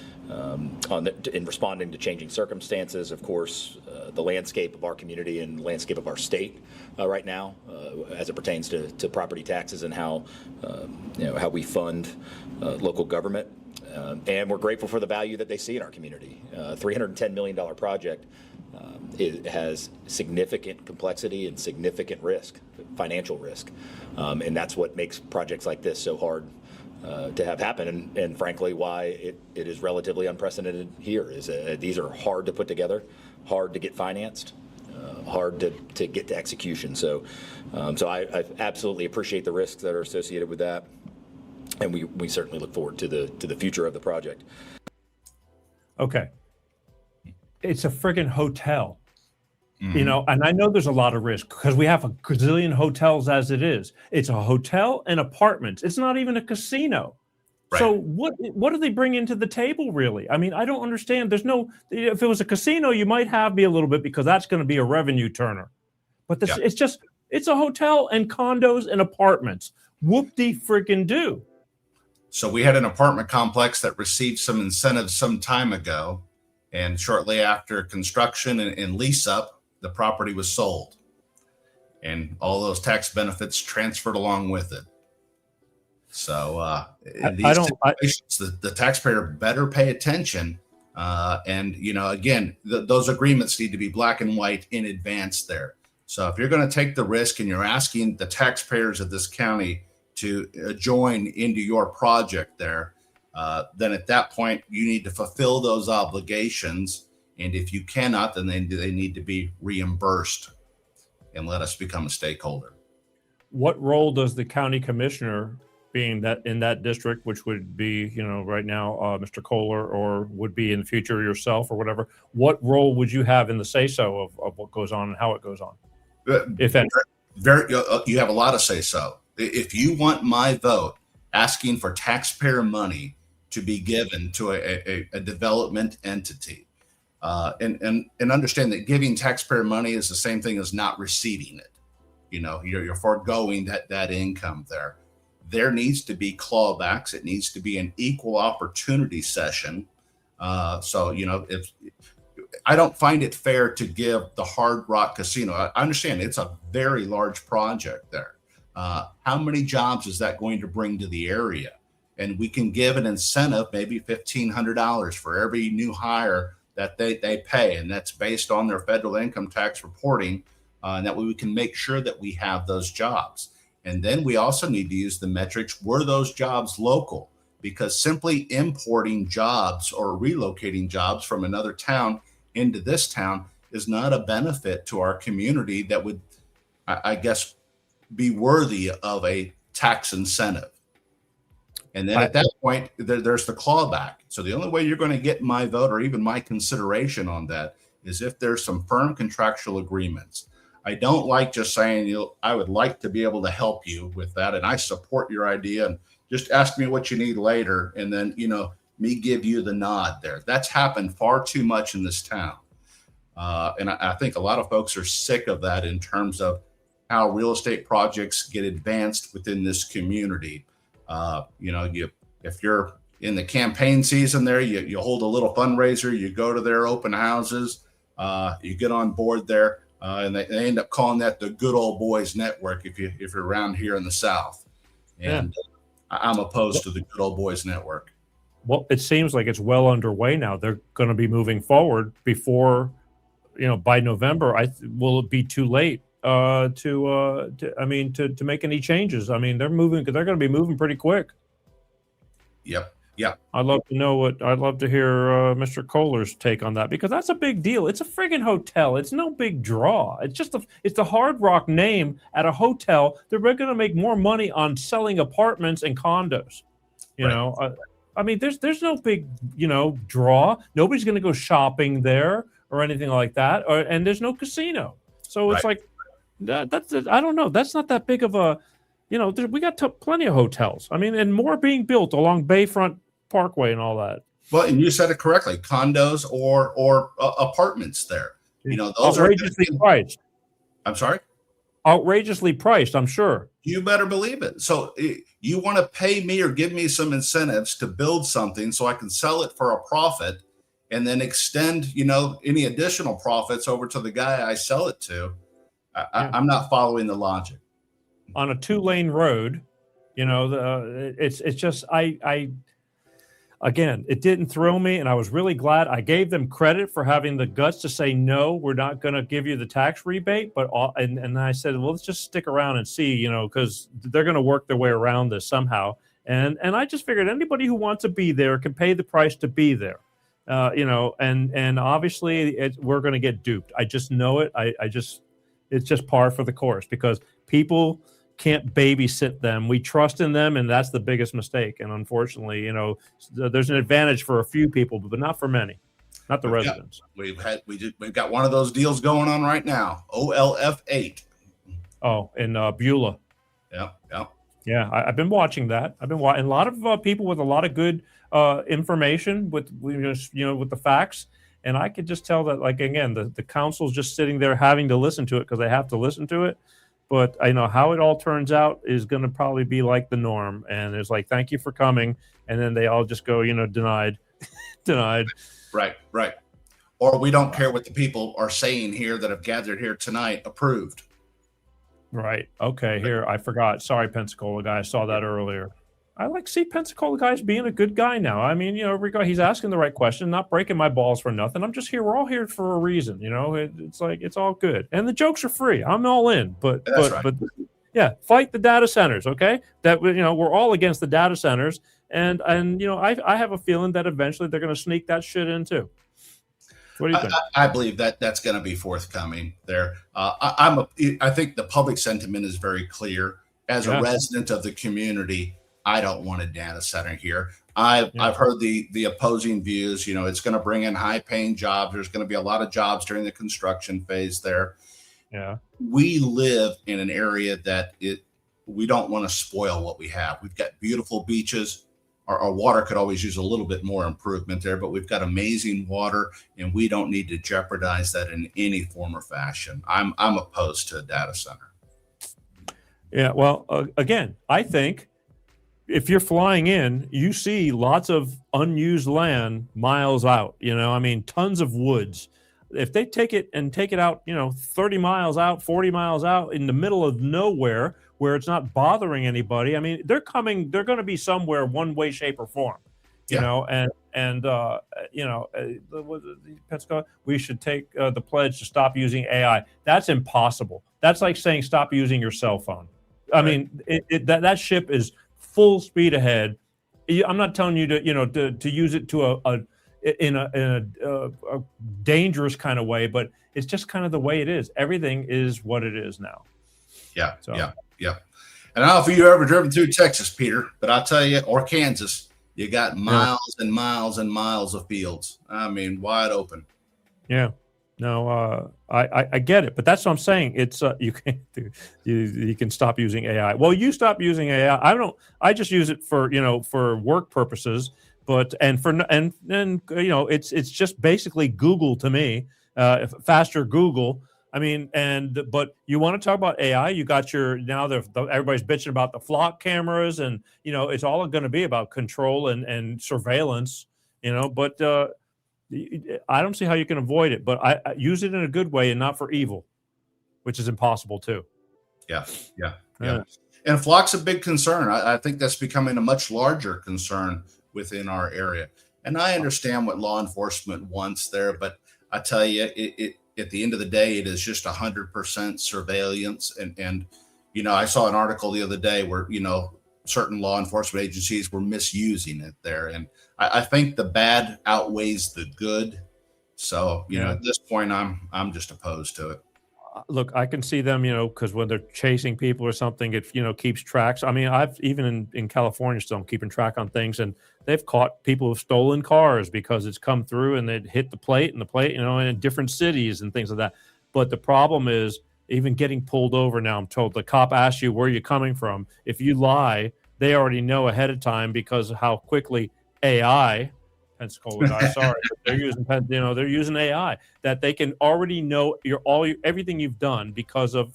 In responding to changing circumstances, of course, the landscape of our community and landscape of our state right now, as it pertains to property taxes and how how we fund local government, and we're grateful for the value that they see in our community. $310 million project. It has significant complexity and significant risk, financial risk, and that's what makes projects like this so hard to have happen, and frankly, why it is relatively unprecedented here. Is these are hard to put together, hard to get financed, hard to get to execution. So I absolutely appreciate the risks that are associated with that, and we certainly look forward to the future of the project. Okay, it's a friggin' hotel. You know, and I know there's a lot of risk because we have a gazillion hotels as it is. It's a hotel and apartments. It's not even a casino. Right. So what do they bring into the table, really? I mean, I don't understand. There's no, if it was a casino, you might have me a little bit because that's going to be a revenue turner. But this, it's a hotel and condos and apartments. Whoop-de-friggin-do. So we had an apartment complex that received some incentives some time ago, and shortly after construction and lease up, the property was sold, and all those tax benefits transferred along with it. So the taxpayer better pay attention. And, again, those agreements need to be black and white in advance there. So if you're going to take the risk and you're asking the taxpayers of this county to join into your project there, then at that point, you need to fulfill those obligations. And if you cannot, then they need to be reimbursed and let us become a stakeholder. What role does the county commissioner, being that in that district, which would be, right now, Mr. Kohler, or would be in the future yourself or whatever, what role would you have in the say-so of what goes on and how it goes on? If any? You have a lot of say-so. If you want my vote asking for taxpayer money to be given to a development entity, and understand that giving taxpayer money is the same thing as not receiving it. You're foregoing that income there. There needs to be clawbacks. It needs to be an equal opportunity session. If I don't find it fair to give the Hard Rock Casino, I understand it's a very large project there. How many jobs is that going to bring to the area? And we can give an incentive, maybe $1,500 for every new hire that they pay, and that's based on their federal income tax reporting, and that way we can make sure that we have those jobs. And then we also need to use the metrics, were those jobs local? Because simply importing jobs or relocating jobs from another town into this town is not a benefit to our community that would, I guess, be worthy of a tax incentive. And then at that point, there's the clawback. So the only way you're going to get my vote or even my consideration on that is if there's some firm contractual agreements. I don't like just saying, I would like to be able to help you with that, and I support your idea, and just ask me what you need later, and then, me give you the nod there. That's happened far too much in this town. And I think a lot of folks are sick of that in terms of how real estate projects get advanced within this community. If you're in the campaign season there, you hold a little fundraiser, you go to their open houses, you get on board there, and they end up calling that the Good Old Boys Network if you're around here in the South. And I'm opposed to the Good Old Boys Network. Well, it seems like it's well underway now. They're going to be moving forward before, by November. Will it be too late to make any changes? I mean, they're going to be moving pretty quick. Yep. Yeah. I'd love to hear Mr. Kohler's take on that, because that's a big deal. It's a friggin' hotel. It's no big draw. It's the Hard Rock name at a hotel. They're going to make more money on selling apartments and condos. You know, I mean, there's no big, draw. Nobody's going to go shopping there or anything like that. And there's no casino. So it's like, that's I don't know. That's not that big of a, we got plenty of hotels. I mean, and more being built along Bayfront Parkway and all that. Well, and you said it correctly, condos or apartments there. Those outrageously priced. I'm sorry? Outrageously priced, I'm sure. You better believe it. So you want to pay me or give me some incentives to build something so I can sell it for a profit and then extend, any additional profits over to the guy I sell it to. I'm not following the logic. On a 2-lane road, it's just, again, it didn't thrill me, and I was really glad. I gave them credit for having the guts to say, no, we're not going to give you the tax rebate. But and I said, well, let's just stick around and see, because they're going to work their way around this somehow. And I just figured anybody who wants to be there can pay the price to be there, and obviously we're going to get duped. I just know it. It's just par for the course, because people can't babysit them. We trust in them, and that's the biggest mistake. And unfortunately, there's an advantage for a few people, but not for many, not the residents. We've got one of those deals going on right now. OLF8. Oh, in Beulah. Yeah. I've been watching that. I've been watching a lot of people with a lot of good information with the facts. And I could just tell that, like, again, the council's just sitting there having to listen to it because they have to listen to it. But I know how it all turns out is going to probably be like the norm. And it's like, thank you for coming. And then they all just go, denied, denied. Right. Or we don't care what the people are saying here that have gathered here tonight. Approved. Right. Okay. Here, I forgot. Sorry, Pensacola guy. I saw that earlier. I see Pensacola guys being a good guy now. I mean, he's asking the right question, not breaking my balls for nothing. I'm just here. We're all here for a reason. It's like, it's all good. And the jokes are free. I'm all in. But yeah, fight the data centers. Okay. That, we're all against the data centers. And I have a feeling that eventually they're going to sneak that shit in too. What do you think? I believe that's going to be forthcoming there. I think the public sentiment is very clear. As a resident of the community, I don't want a data center here. I've heard the opposing views. It's going to bring in high paying jobs. There's going to be a lot of jobs during the construction phase there. Yeah. We live in an area that we don't want to spoil what we have. We've got beautiful beaches. Our water could always use a little bit more improvement there, but we've got amazing water, and we don't need to jeopardize that in any form or fashion. I'm opposed to a data center. Yeah. Well, again, I think if you're flying in, you see lots of unused land miles out, tons of woods. If they take it out, 30 miles out, 40 miles out in the middle of nowhere where it's not bothering anybody. I mean, they're going to be somewhere one way, shape or form, Pensacola, we should take the pledge to stop using AI. That's impossible. That's like saying, stop using your cell phone. I mean, that ship is full speed ahead. I'm not telling you to use it to in a dangerous kind of way, but it's just kind of the way it is. Everything is what it is now. Yeah. And I don't know if you've ever driven through Texas, Peter, but I'll tell you, or Kansas, you got miles and miles and miles of fields. I mean, wide open. Yeah. No, I get it, but that's what I'm saying. It's you can stop using AI. Well, you stop using AI. I just use it for work purposes, but it's just basically Google to me, faster Google. I mean, but you want to talk about AI? You got everybody's bitching about the flock cameras, and it's all going to be about control and surveillance. But I don't see how you can avoid it. But I use it in a good way and not for evil, which is impossible too. Yeah. And flock's a big concern. I think that's becoming a much larger concern within our area. And I understand what law enforcement wants there, but I tell you, it at the end of the day, it is just 100% surveillance. And I saw an article the other day where, certain law enforcement agencies were misusing it there. And I think the bad outweighs the good. So, at this point, I'm just opposed to it. Look, I can see them, because when they're chasing people or something, it, keeps tracks. I mean, I've even in California still, I'm keeping track on things, and they've caught people who've stolen cars because it's come through and they'd hit the plate, in different cities and things like that. But the problem is even getting pulled over now, I'm told the cop asks you where you're coming from. If you lie, they already know ahead of time because of how quickly AI, Pensacola guy, sorry, but they're using AI that they can already know everything you've done because of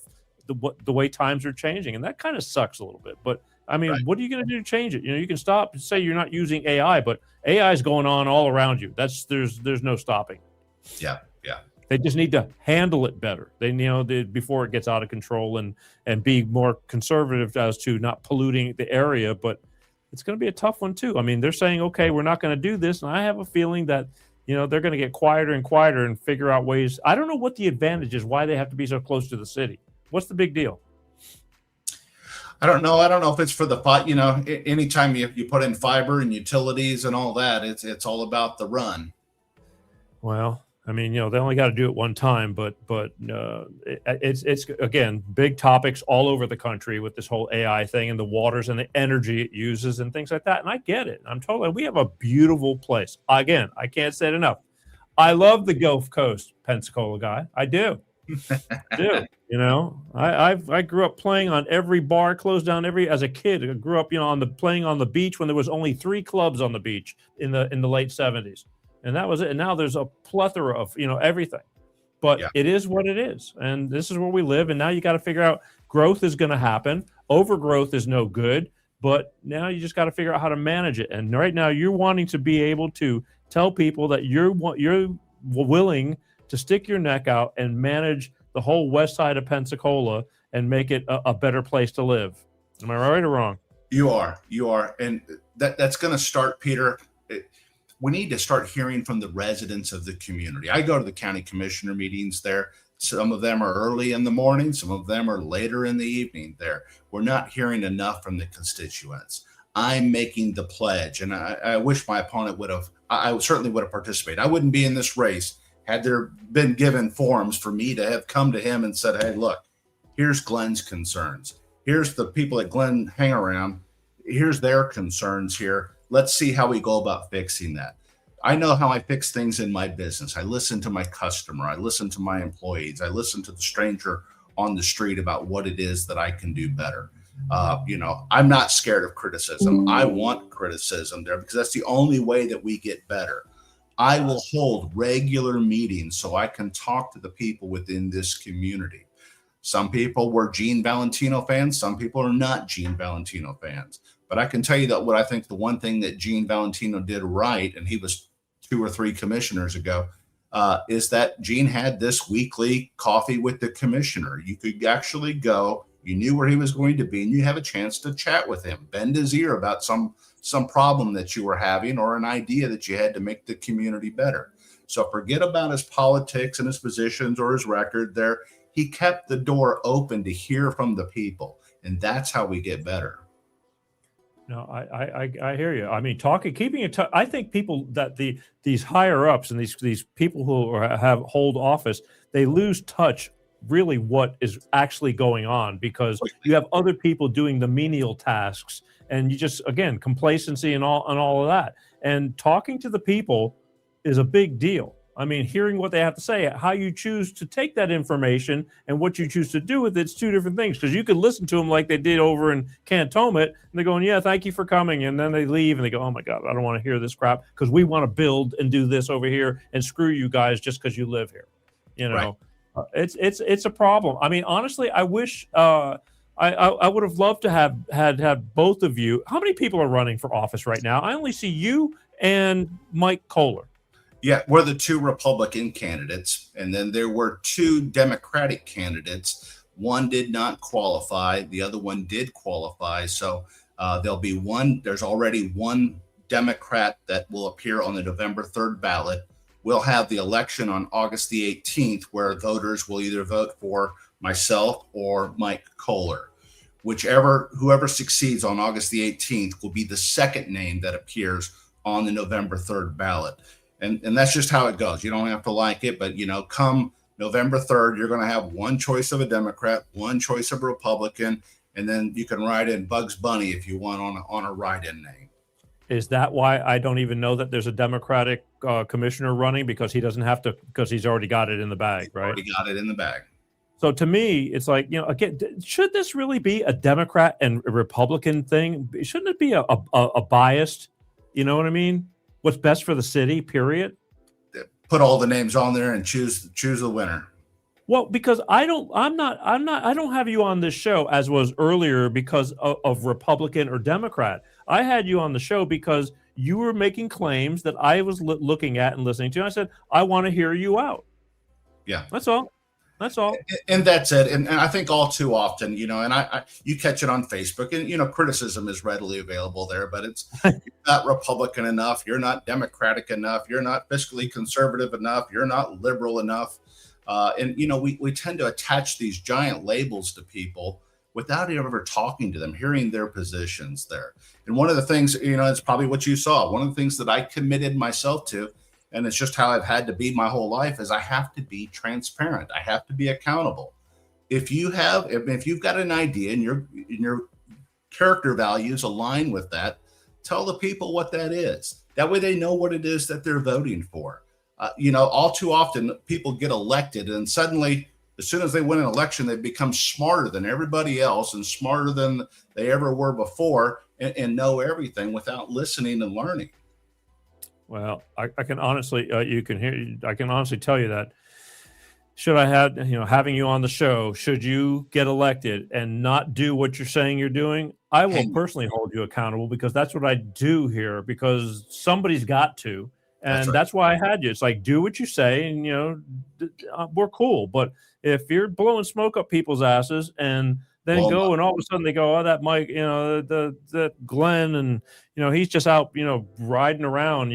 the way times are changing, and that kind of sucks a little bit. But I mean, What are you going to do to change it? You can stop and say you're not using AI, but AI is going on all around you. There's no stopping. Yeah. They just need to handle it better. Before it gets out of control and be more conservative as to not polluting the area. But it's going to be a tough one too. I mean, they're saying, okay, we're not going to do this. And I have a feeling that, they're going to get quieter and quieter and figure out ways. I don't know what the advantage is, why they have to be so close to the city. What's the big deal? I don't know. I don't know if it's for the fight. Anytime you put in fiber and utilities and all that, it's all about the run. Well, I mean, they only got to do it one time, but it's again, big topics all over the country with this whole AI thing and the waters and the energy it uses and things like that. And I get it. We have a beautiful place. Again, I can't say it enough. I love the Gulf Coast, Pensacola guy. I do. I grew up playing on every bar, closed down as a kid. I grew up, playing on the beach when there was only 3 clubs on the beach in the late 70s. And that was it. And now there's a plethora of, everything. But It is what it is. And this is where we live. And now you got to figure out growth is going to happen. Overgrowth is no good. But now you just got to figure out how to manage it. And right now you're wanting to be able to tell people that you're willing to stick your neck out and manage the whole west side of Pensacola and make it a better place to live. Am I right or wrong? You are. And that's going to start, Peter. We need to start hearing from the residents of the community. I go to the county commissioner meetings there. Some of them are early in the morning. Some of them are later in the evening there. We're not hearing enough from the constituents. I'm making the pledge, and I wish my opponent I certainly would have participated. I wouldn't be in this race had there been given forms for me to have come to him and said, hey, look, here's Glenn's concerns. Here's the people that Glenn hang around. Here's their concerns here. Let's see how we go about fixing that. I know how I fix things in my business. I listen to my customer. I listen to my employees. I listen to the stranger on the street about what it is that I can do better. I'm not scared of criticism. I want criticism there because that's the only way that we get better. I will hold regular meetings so I can talk to the people within this community. Some people were Gene Valentino fans. Some people are not Gene Valentino fans. But I can tell you that what I think the one thing that Gene Valentino did right, and he was 2 or 3 commissioners ago, is that Gene had this weekly coffee with the commissioner. You could actually go, you knew where he was going to be, and you have a chance to chat with him, bend his ear about some problem that you were having or an idea that you had to make the community better. So forget about his politics and his positions or his record there. He kept the door open to hear from the people, and that's how we get better. No, I hear you. I mean, keeping it. I think people that these higher ups and these people who hold office, they lose touch really what is actually going on because you have other people doing the menial tasks, and you just complacency and all of that. And talking to the people is a big deal. I mean, hearing what they have to say, how you choose to take that information and what you choose to do with it's 2 different things. Because you could listen to them like they did over in Cantonment, and they're going, yeah, thank you for coming. And then they leave and they go, oh my God, I don't want to hear this crap because we want to build and do this over here and screw you guys just because you live here. It's a problem. I mean, honestly, I wish I would have loved to have had both of you. How many people are running for office right now? I only see you and Mike Kohler. Yeah, we're the 2 Republican candidates, and then there were 2 Democratic candidates. One did not qualify. The other one did qualify. So there'll be there's already 1 Democrat that will appear on the November 3rd ballot. We'll have the election on August the 18th, where voters will either vote for myself or Mike Kohler. whoever succeeds on August the 18th will be the second name that appears on the November 3rd ballot. And that's just how it goes. You don't have to like it, but come November 3rd, you're going to have one choice of a Democrat, one choice of a Republican, and then you can write in Bugs Bunny if you want on a write-in name. Is that why I don't even know that there's a Democratic commissioner running, because he doesn't have to, because he's already got it in the bag, right? Already got it in the bag. So to me, it's like, again, should this really be a Democrat and a Republican thing? Shouldn't it be a biased, you know what I mean? What's best for the city, period? Put all the names on there and choose the winner. Well, because I don't have you on this show, as was earlier, because of Republican or Democrat. I had you on the show because you were making claims that I was looking at and listening to. And I said, I want to hear you out. Yeah. That's all. That's all. And that's it. And I think all too often, and you catch it on Facebook, and, criticism is readily available there, but it's you're not Republican enough. You're not Democratic enough. You're not fiscally conservative enough. You're not liberal enough. We tend to attach these giant labels to people without ever talking to them, hearing their positions there. And one of the things, it's probably what you saw. One of the things that I committed myself to, and it's just how I've had to be my whole life, is I have to be transparent. I have to be accountable. If you've got an idea and your character values align with that, tell the people what that is. That way they know what it is that they're voting for. All too often people get elected, and suddenly, as soon as they win an election, they become smarter than everybody else and smarter than they ever were before, and know everything without listening and learning. Well, I can honestly, I can honestly tell you that should I have, having you on the show, should you get elected and not do what you're saying you're doing, I will personally hold you accountable, because that's what I do here, because somebody's got to. And that's why I had you. It's like, do what you say, and, we're cool. But if you're blowing smoke up people's asses and then and all of a sudden they go, oh, that Mike, that Glenn, and, he's just out, riding around,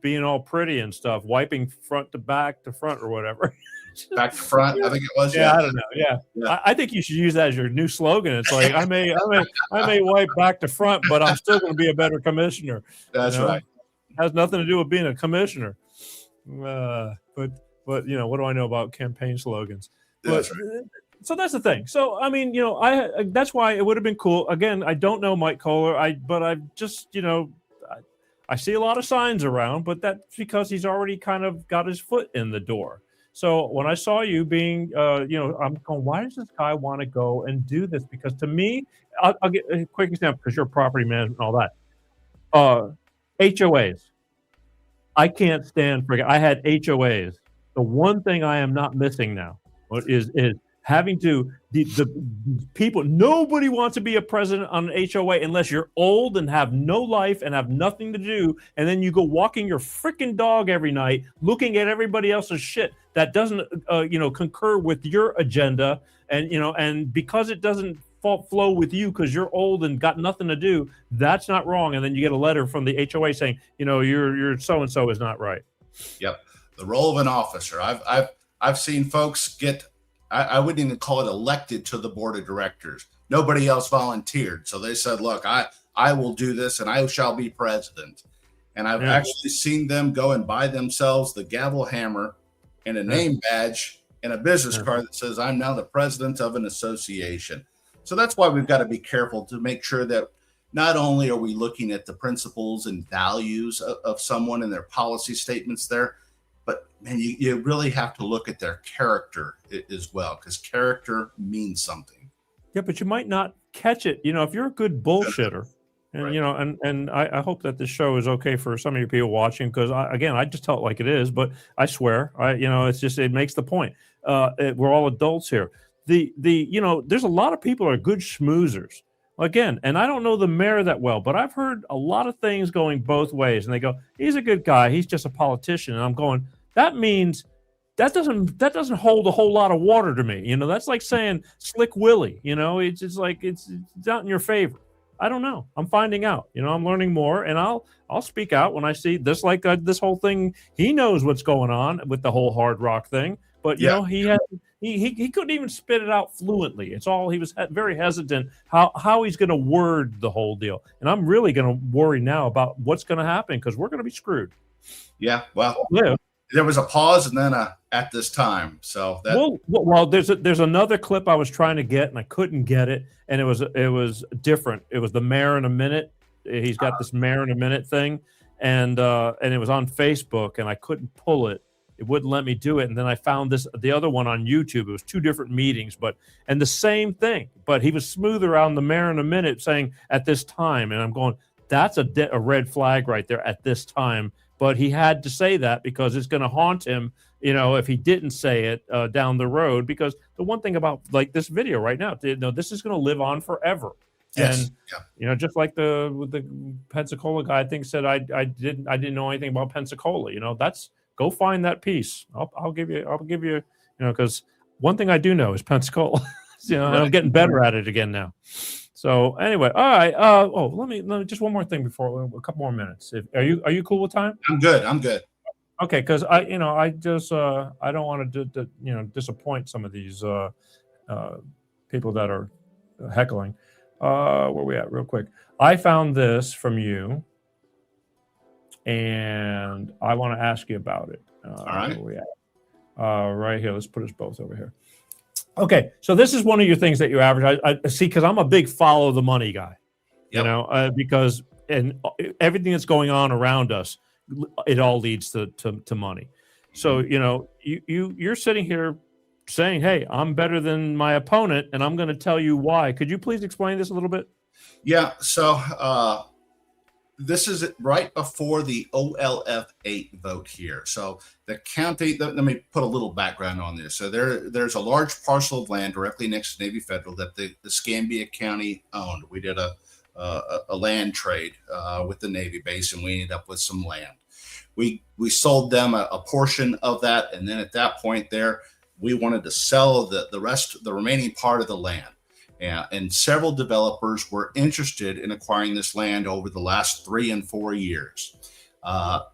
being all pretty and stuff, wiping front to back to front or whatever. Back to front, I think it was. Yeah, I don't know. Yeah. I think you should use that as your new slogan. It's like, I may wipe back to front, but I'm still going to be a better commissioner. That's right. Has nothing to do with being a commissioner. But what do I know about campaign slogans? But, so that's the thing. So, I mean, that's why it would have been cool. Again, I don't know Mike Kohler, but I've just, I see a lot of signs around, but that's because he's already kind of got his foot in the door. So when I saw you being, I'm going, why does this guy want to go and do this? Because to me, I'll get a quick example, because you're property management and all that. HOAs. I can't stand I had HOAs. The one thing I am not missing now is having to the people. Nobody wants to be a president on an HOA unless you're old and have no life and have nothing to do, and then you go walking your freaking dog every night, looking at everybody else's shit that doesn't concur with your agenda, and because it doesn't flow with you because you're old and got nothing to do, that's not wrong. And then you get a letter from the HOA saying, your so and so is not right. Yep, the role of an officer. I've seen folks get. I wouldn't even call it elected to the board of directors. Nobody else volunteered, so they said, "Look, I will do this, and I shall be president." And I've actually seen them go and buy themselves the gavel hammer and a name badge and a business card that says, "I'm now the president of an association." So that's why we've got to be careful to make sure that not only are we looking at the principles and values of someone and their policy statements there, but man, you really have to look at their character as well, because character means something. Yeah, but you might not catch it. If you're a good bullshitter, and and I hope that this show is okay for some of you people watching, because I just tell it like it is, but I swear, it's just, it makes the point. We're all adults here. There's a lot of people that are good schmoozers. Again, and I don't know the mayor that well, but I've heard a lot of things going both ways. And they go, he's a good guy, he's just a politician. And I'm going, that means that doesn't hold a whole lot of water to me. That's like saying Slick Willie. It's just like it's not in your favor. I don't know. I'm finding out. I'm learning more, and I'll speak out when I see this. Like this whole thing, he knows what's going on with the whole Hard Rock thing. but he couldn't even spit it out fluently. It's all he was very hesitant how he's going to word the whole deal. And I'm really going to worry now about what's going to happen because we're going to be screwed. Yeah. Well, there was a pause and then at this time. So that there's another clip I was trying to get and I couldn't get it. And it was different. It was the mayor in a minute. He's got this mayor in a minute thing. And it was on Facebook and I couldn't pull it. It wouldn't let me do it. And then I found the other one on YouTube. It was 2 different meetings, and the same thing. But he was smoother on the mayor in a minute saying at this time. And I'm going, that's a red flag right there at this time. But he had to say that because it's going to haunt him, if he didn't say it down the road. Because the one thing about like this video right now, this is going to live on forever. Yes. And just like with the Pensacola guy, I think said I didn't know anything about Pensacola. That's go find that piece. I'll give you because one thing I do know is Pensacola. And I'm getting better at it again now. So anyway, all right. Let me just one more thing before a couple more minutes. Are you cool with time? I'm good. Okay, because I just I don't want to disappoint some of these people that are heckling. Where we at real quick? I found this from you and I want to ask you about it. All right. Where we at? Right here. Let's put us both over here. Okay, so this is one of your things that you average. I see because I'm a big follow the money guy. Yep. Because everything that's going on around us, it all leads to money. So you're sitting here saying, hey, I'm better than my opponent, and I'm going to tell you why. Could you please explain this a little bit? Yeah. So this is right before the OLF 8 vote here. So the county, let me put a little background on this. So there's a large parcel of land directly next to Navy Federal that the Escambia County owned. We did a land trade with the Navy base, and we ended up with some land. We sold them a portion of that, and then at that point there, we wanted to sell the remaining part of the land. And several developers were interested in acquiring this land over the last 3 and 4 years.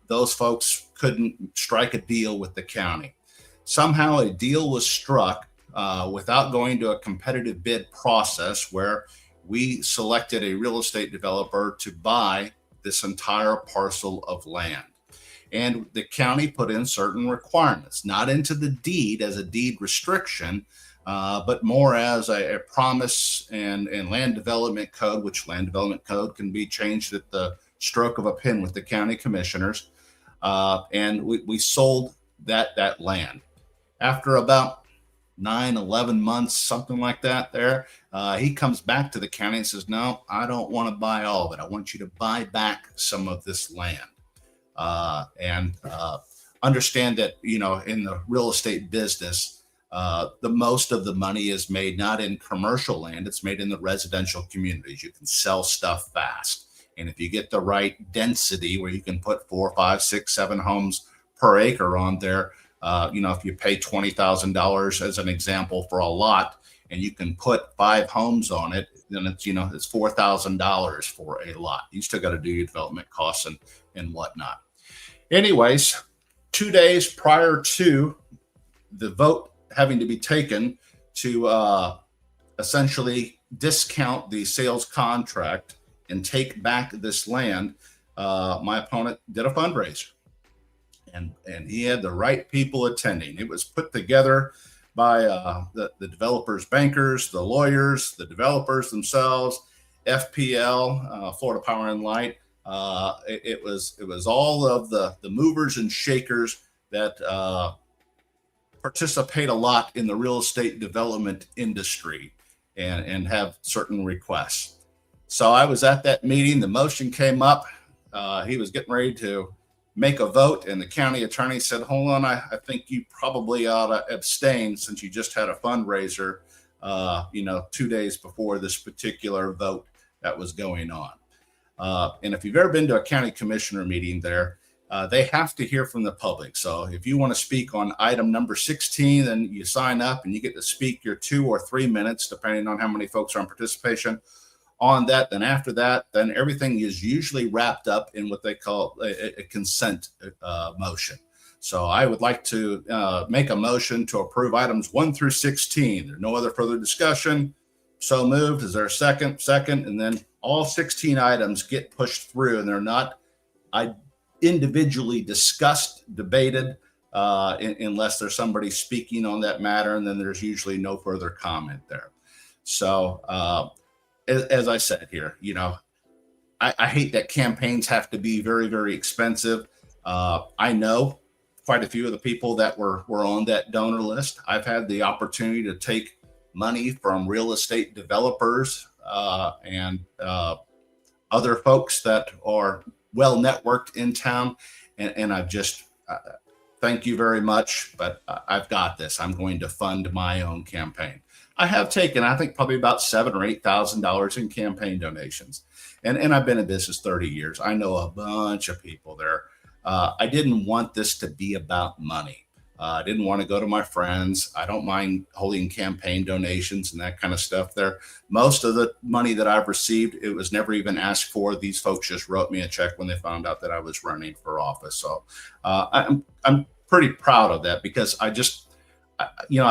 Those folks couldn't strike a deal with the county. Somehow a deal was struck without going to a competitive bid process where we selected a real estate developer to buy this entire parcel of land. And the county put in certain requirements, not into the deed as a deed restriction, but more as a promise and land development code, which land development code can be changed at the stroke of a pen with the county commissioners. And we sold that land. After about 9-11 months, something like that there, he comes back to the county and says, no, I don't want to buy all of it. I want you to buy back some of this land. And understand that, in the real estate business, the most of the money is made not in commercial land, it's made in the residential communities. You can sell stuff fast. And if you get the right density where you can put 4, 5, 6, 7 homes per acre on there, if you pay $20,000 as an example for a lot and you can put 5 homes on it, then it's $4,000 for a lot. You still got to do your development costs and whatnot. Anyways, 2 days prior to the vote having to be taken to essentially discount the sales contract and take back this land, my opponent did a fundraiser. And he had the right people attending. It was put together by the developers' bankers, the lawyers, the developers themselves, FPL, Florida Power and Light. It was all of the movers and shakers that participate a lot in the real estate development industry and have certain requests. So I was at that meeting. The motion came up. He was getting ready to make a vote, and the county attorney said, hold on, I think you probably ought to abstain since you just had a fundraiser 2 days before this particular vote that was going on. And if you've ever been to a county commissioner meeting there, they have to hear from the public. So if you want to speak on item number 16, then you sign up and you get to speak your 2 or 3 minutes, depending on how many folks are in participation on that. Then after that, then everything is usually wrapped up in what they call a consent motion. So I would like to make a motion to approve items 1 through 16. There's no other further discussion. So moved. Is there a second? Second. And then all 16 items get pushed through, and they're not individually discussed, debated, unless there's somebody speaking on that matter, and then there's usually no further comment there. So as I said here, I hate that campaigns have to be very, very expensive. I know quite a few of the people that were on that donor list. I've had the opportunity to take money from real estate developers and other folks that are well networked in town. And I've just, thank you very much, but I've got this. I'm going to fund my own campaign. I have taken, I think, probably about $7,000 or $8,000 in campaign donations. And I've been in business 30 years. I know a bunch of people there. I didn't want this to be about money. I didn't want to go to my friends. I don't mind holding campaign donations and that kind of stuff there. Most of the money that I've received, it was never even asked for. These folks just wrote me a check when they found out that I was running for office. So I'm pretty proud of that, because I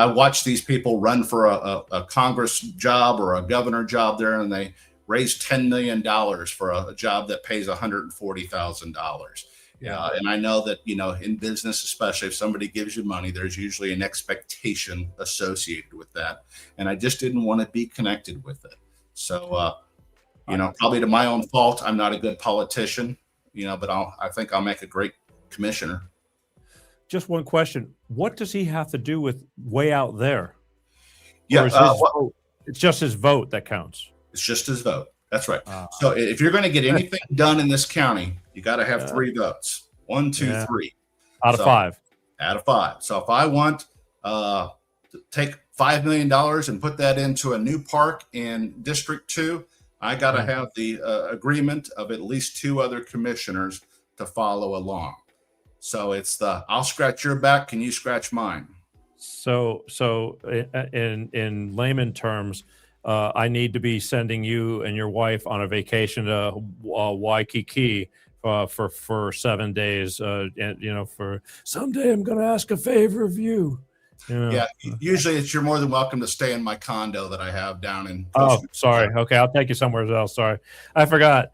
watch these people run for a Congress job or a governor job there, and they raise $10 million for a job that pays $140,000. Yeah. And I know that, in business, especially if somebody gives you money, there's usually an expectation associated with that. And I just didn't want to be connected with it. So, probably to my own fault, I'm not a good politician, but I think I'll make a great commissioner. Just one question. What does he have to do with way out there? Yeah. It's just his vote that counts. It's just his vote. That's right. So if you're going to get anything done in this county, you got to have 3 votes. 1, 2, 3. Out of 5. Out of 5. So if I want to take $5 million and put that into a new park in District 2, I got to have the agreement of at least 2 other commissioners to follow along. So it's I'll scratch your back, can you scratch mine? So in layman terms, I need to be sending you and your wife on a vacation to Waikiki for 7 days. And for someday I'm going to ask a favor of you. Yeah, usually you're more than welcome to stay in my condo that I have down in. Oh, sorry. Okay, I'll take you somewhere else. Sorry, I forgot.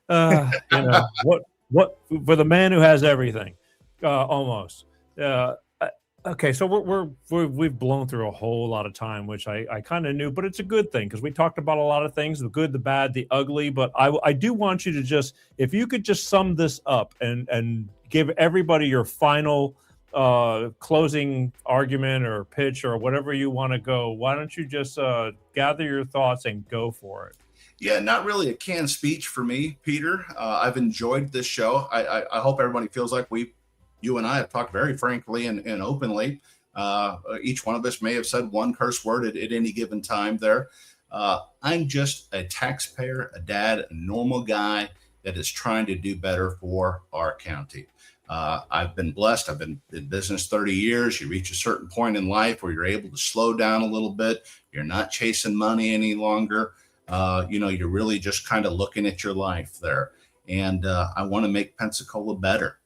What for the man who has everything, almost. Okay, so we've blown through a whole lot of time, which I kind of knew, but it's a good thing because we talked about a lot of things, the good, the bad, the ugly. But I do want you to just, if you could just sum this up and give everybody your final closing argument or pitch or whatever you want to go. Why don't you just gather your thoughts and go for it? Yeah, not really a canned speech for me, Peter. I've enjoyed this show. I hope everybody feels like you and I have talked very frankly and openly. Each one of us may have said one curse word at any given time there. I'm just a taxpayer, a dad, a normal guy that is trying to do better for our county. I've been blessed. I've been in business 30 years. You reach a certain point in life where you're able to slow down a little bit. You're not chasing money any longer. You're really just kind of looking at your life there. And I want to make Pensacola better.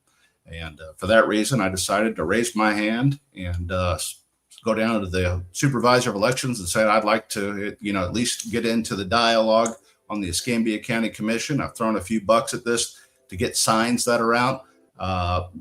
And for that reason, I decided to raise my hand and go down to the supervisor of elections and say, I'd like to, at least get into the dialogue on the Escambia County Commission. I've thrown a few bucks at this to get signs that are out.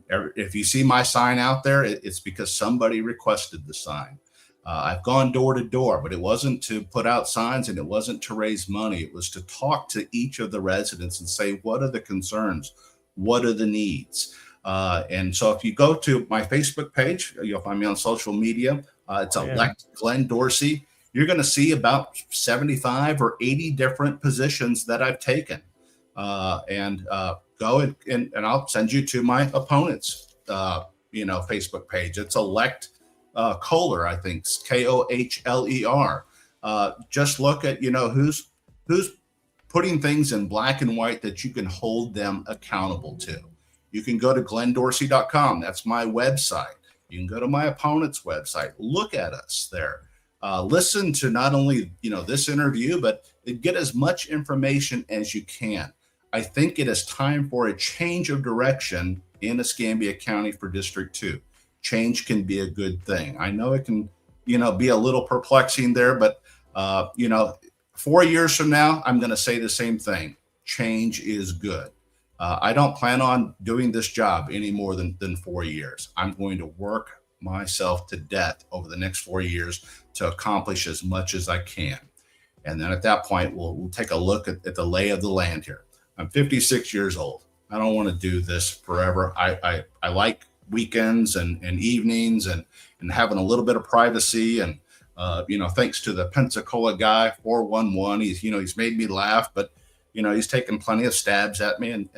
If you see my sign out there, it's because somebody requested the sign. I've gone door to door, but it wasn't to put out signs and it wasn't to raise money. It was to talk to each of the residents and say, what are the concerns? What are the needs? And so if you go to my Facebook page, you'll find me on social media. It's Elect Glenn Dorsey. You're going to see about 75 or 80 different positions that I've taken. Go and I'll send you to my opponent's, Facebook page. It's Elect Kohler, I think, Kohler. Just look at, who's putting things in black and white that you can hold them accountable to. You can go to glenndorsey.com. That's my website. You can go to my opponent's website. Look at us there. Listen to not only, this interview, but get as much information as you can. I think it is time for a change of direction in Escambia County for District 2. Change can be a good thing. I know it can, be a little perplexing there, but, 4 years from now, I'm going to say the same thing. Change is good. I don't plan on doing this job any more than 4 years. I'm going to work myself to death over the next 4 years to accomplish as much as I can. And then at that point, we'll take a look at the lay of the land here. I'm 56 years old. I don't want to do this forever. I like weekends and evenings and having a little bit of privacy. And, thanks to the Pensacola guy, 411, he's made me laugh, but, he's taken plenty of stabs at me. And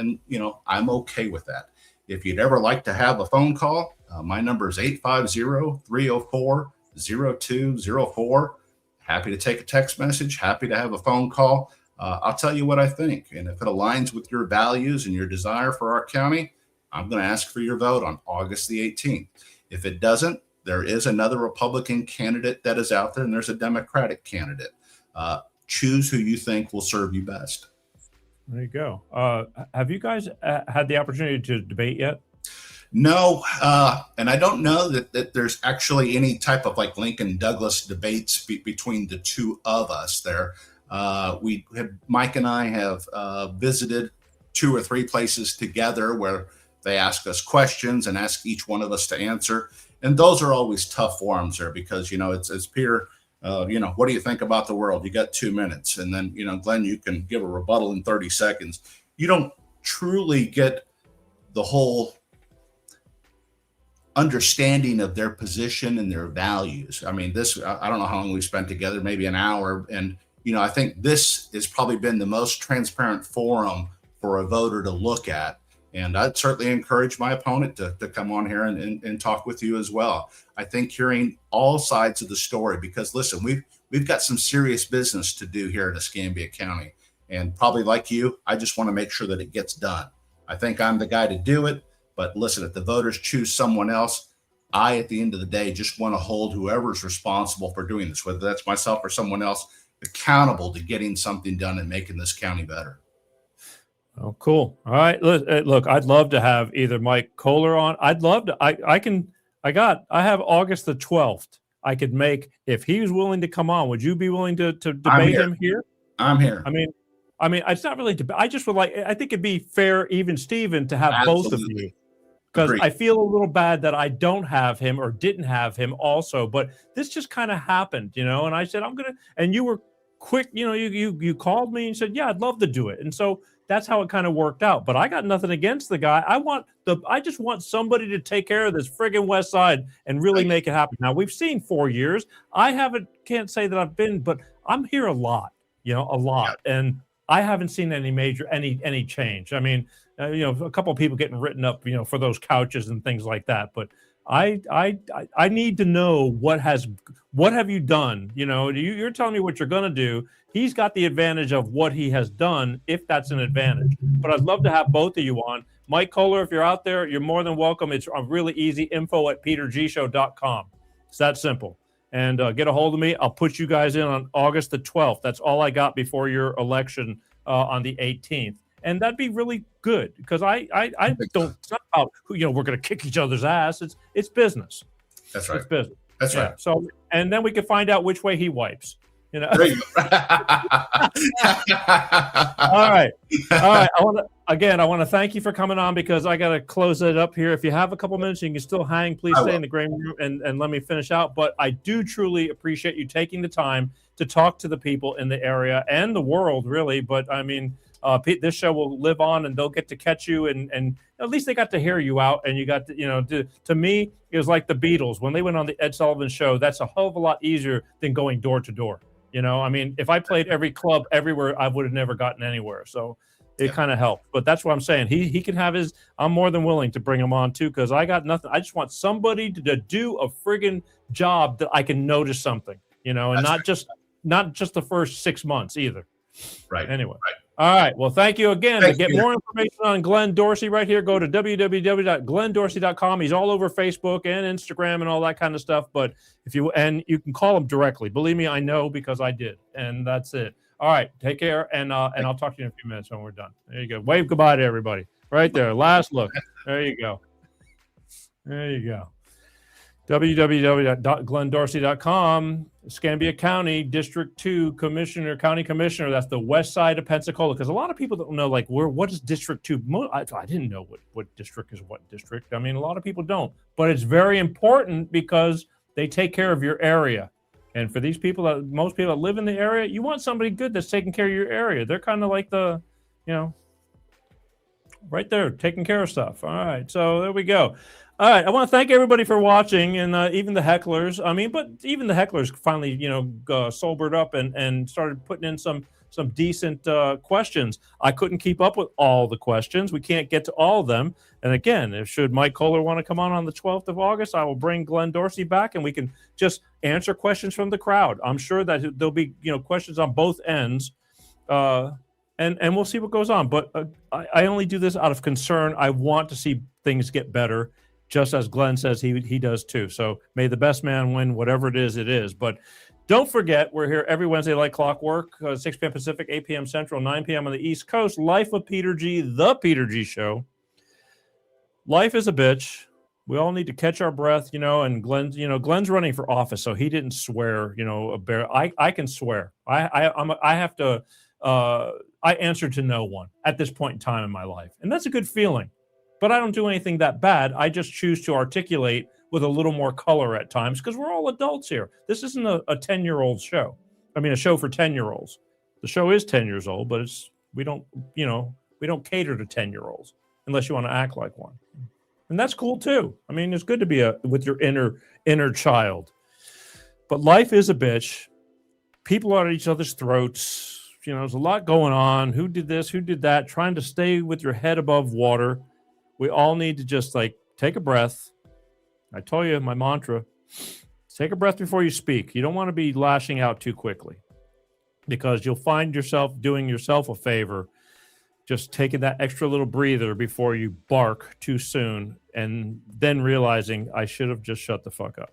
I'm okay with that. If you'd ever like to have a phone call, my number is 850-304-0204. Happy to take a text message. Happy to have a phone call. I'll tell you what I think. And if it aligns with your values and your desire for our county, I'm going to ask for your vote on August the 18th. If it doesn't, there is another Republican candidate that is out there, and there's a Democratic candidate. Choose who you think will serve you best. There you go. Have you guys had the opportunity to debate yet? No, and I don't know that there's actually any type of like Lincoln Douglas debates between the two of us there. Mike and I have visited 2 or 3 places together where they ask us questions and ask each one of us to answer. And those are always tough forums there because, it's Peter, what do you think about the world? You got 2 minutes. And then, Glenn, you can give a rebuttal in 30 seconds. You don't truly get the whole understanding of their position and their values. I mean, I don't know how long we spent together, maybe an hour. And, I think this has probably been the most transparent forum for a voter to look at. And I'd certainly encourage my opponent to come on here and talk with you as well. I think hearing all sides of the story, because listen, we've got some serious business to do here in Escambia County. And probably like you, I just want to make sure that it gets done. I think I'm the guy to do it. But listen, if the voters choose someone else, I, at the end of the day, just want to hold whoever's responsible for doing this, whether that's myself or someone else, accountable to getting something done and making this county better. Oh, cool. All right. Look, I'd love to have either Mike Kohler on. I'd love to. I have August the 12th. I could make, if he was willing to come on, would you be willing to debate him here? I'm here. I mean, it's not really debate. I just would I think it'd be fair, even Steven, to have both of you. Because I feel a little bad that I don't have him or didn't have him also, but this just kind of happened, and I said, and you were quick, you called me and said, yeah, I'd love to do it. And so that's how it kind of worked out. But I got nothing against the guy. I just want somebody to take care of this friggin' West Side and really make it happen. Now we've seen 4 years. Can't say that I've been, but I'm here a lot, a lot. Yeah. And I haven't seen any major, any change. I mean, a couple of people getting written up, for those couches and things like that. But I need to know what have you done? You're telling me what you're going to do. He's got the advantage of what he has done, if that's an advantage. But I'd love to have both of you on. Mike Kohler, if you're out there, you're more than welcome. It's really easy. info@petergshow.com. It's that simple. And get a hold of me. I'll put you guys in on August the 12th. That's all I got before your election on the 18th. And that'd be really good because I don't. It's not about we're going to kick each other's ass. It's business. That's right. It's business. That's right. So and then we can find out which way he wipes. There you go. All right. I want to thank you for coming on because I got to close it up here. If you have a couple minutes, you can still hang. Please stay in the green room and let me finish out. But I do truly appreciate you taking the time to talk to the people in the area and the world, really. But I mean. This show will live on, and they'll get to catch you, and at least they got to hear you out, and you got to, to me, it was like the Beatles when they went on the Ed Sullivan Show. That's a hell of a lot easier than going door to door. I mean, if I played every club everywhere, I would have never gotten anywhere. So it kind of helped. But that's what I'm saying. He can have his. I'm more than willing to bring him on too because I got nothing. I just want somebody to do a friggin' job that I can notice something, and that's not just the first 6 months either. Right. Anyway. Right. All right. Well, thank you again. To get more information on Glenn Dorsey right here, go to www.glenndorsey.com. He's all over Facebook and Instagram and all that kind of stuff. But you can call him directly. Believe me, I know because I did. And that's it. All right. Take care. And I'll talk to you in a few minutes when we're done. There you go. Wave goodbye to everybody. Right there. Last look. There you go. There you go. www.glenndorsey.com, Escambia County, District 2 Commissioner, County Commissioner. That's the west side of Pensacola. Because a lot of people don't know, like, what is District 2? I didn't know what district is what district. I mean, a lot of people don't. But it's very important because they take care of your area. And for these people, most people that live in the area, you want somebody good that's taking care of your area. They're kind of like the, right there, taking care of stuff. All right, so there we go. All right, I want to thank everybody for watching, and even the hecklers. But even the hecklers finally, sobered up and started putting in some decent questions. I couldn't keep up with all the questions. We can't get to all of them. And again, should Mike Kohler want to come on the 12th of August, I will bring Glenn Dorsey back, and we can just answer questions from the crowd. I'm sure that there'll be questions on both ends, and we'll see what goes on. But I only do this out of concern. I want to see things get better, just as Glenn says he does too. So may the best man win, whatever it is. But don't forget, we're here every Wednesday like clockwork, 6 p.m. Pacific, 8 p.m. Central, 9 p.m. on the East Coast. Life of Peter G, the Peter G Show. Life is a bitch. We all need to catch our breath, and Glenn's running for office, so he didn't swear, a bear. I can swear. I answer to no one at this point in time in my life. And that's a good feeling. But I don't do anything that bad. I just choose to articulate with a little more color at times because we're all adults here. This isn't a 10-year-old show. I mean, a show for 10-year-olds. The show is 10 years old, but we don't cater to 10-year-olds unless you want to act like one. And that's cool too. I mean, it's good to be with your inner child. But life is a bitch. People are at each other's throats. There's a lot going on. Who did this? Who did that? Trying to stay with your head above water. We all need to just take a breath. I told you my mantra, take a breath before you speak. You don't want to be lashing out too quickly because you'll find yourself doing yourself a favor, just taking that extra little breather before you bark too soon and then realizing I should have just shut the fuck up.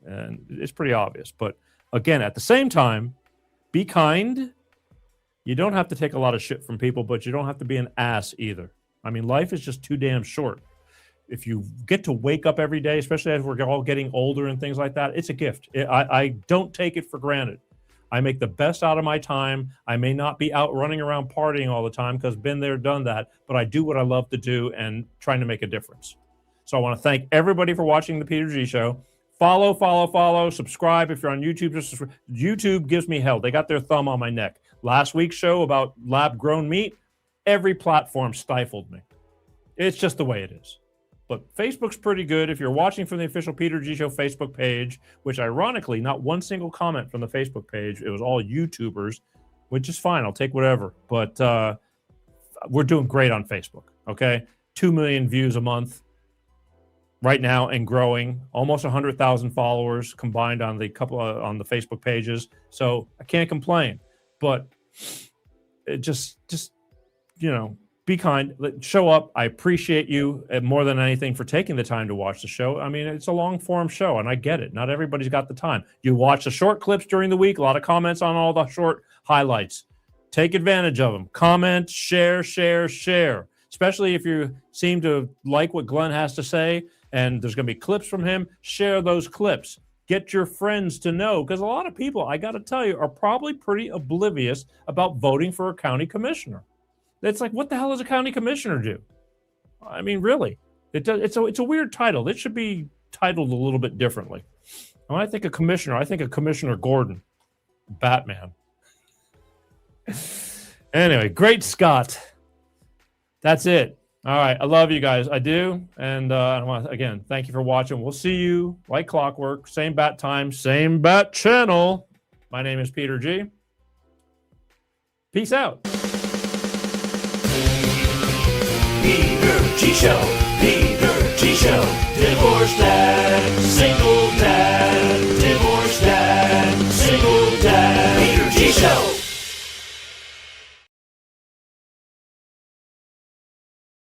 And it's pretty obvious. But again, at the same time, be kind. You don't have to take a lot of shit from people, but you don't have to be an ass either. I mean, life is just too damn short. If you get to wake up every day, especially as we're all getting older and things like that, it's a gift. I don't take it for granted. I make the best out of my time. I may not be out running around partying all the time because been there, done that, but I do what I love to do and trying to make a difference. So I want to thank everybody for watching the Peter G Show. Follow, subscribe. If you're on YouTube, YouTube gives me hell. They got their thumb on my neck. Last week's show about lab-grown meat, every platform stifled me. It's just the way it is. But Facebook's pretty good. If you're watching from the official Peter G Show Facebook page, which ironically, not one single comment from the Facebook page. It was all YouTubers, which is fine. I'll take whatever. But we're doing great on Facebook, okay? 2 million views a month right now and growing. Almost 100,000 followers combined on the Facebook pages. So I can't complain. But it just be kind, show up. I appreciate you more than anything for taking the time to watch the show. I mean, it's a long form show and I get it. Not everybody's got the time. You watch the short clips during the week, a lot of comments on all the short highlights. Take advantage of them. Comment, share. Especially if you seem to like what Glenn has to say and there's going to be clips from him, share those clips. Get your friends to know, because a lot of people, I got to tell you, are probably pretty oblivious about voting for a county commissioner. It's like, what the hell does a county commissioner do? I mean, really, it's a weird title. It should be titled a little bit differently. When I think of commissioner, I think of Commissioner Gordon, Batman. Anyway, great Scott. That's it. All right, I love you guys. I do. And I want to, again, thank you for watching. We'll see you like clockwork. Same bat time, same bat channel. My name is Peter G. Peace out. Peter G Show, Peter G Show, divorce dad, single dad, divorce dad, single dad, Peter G Show.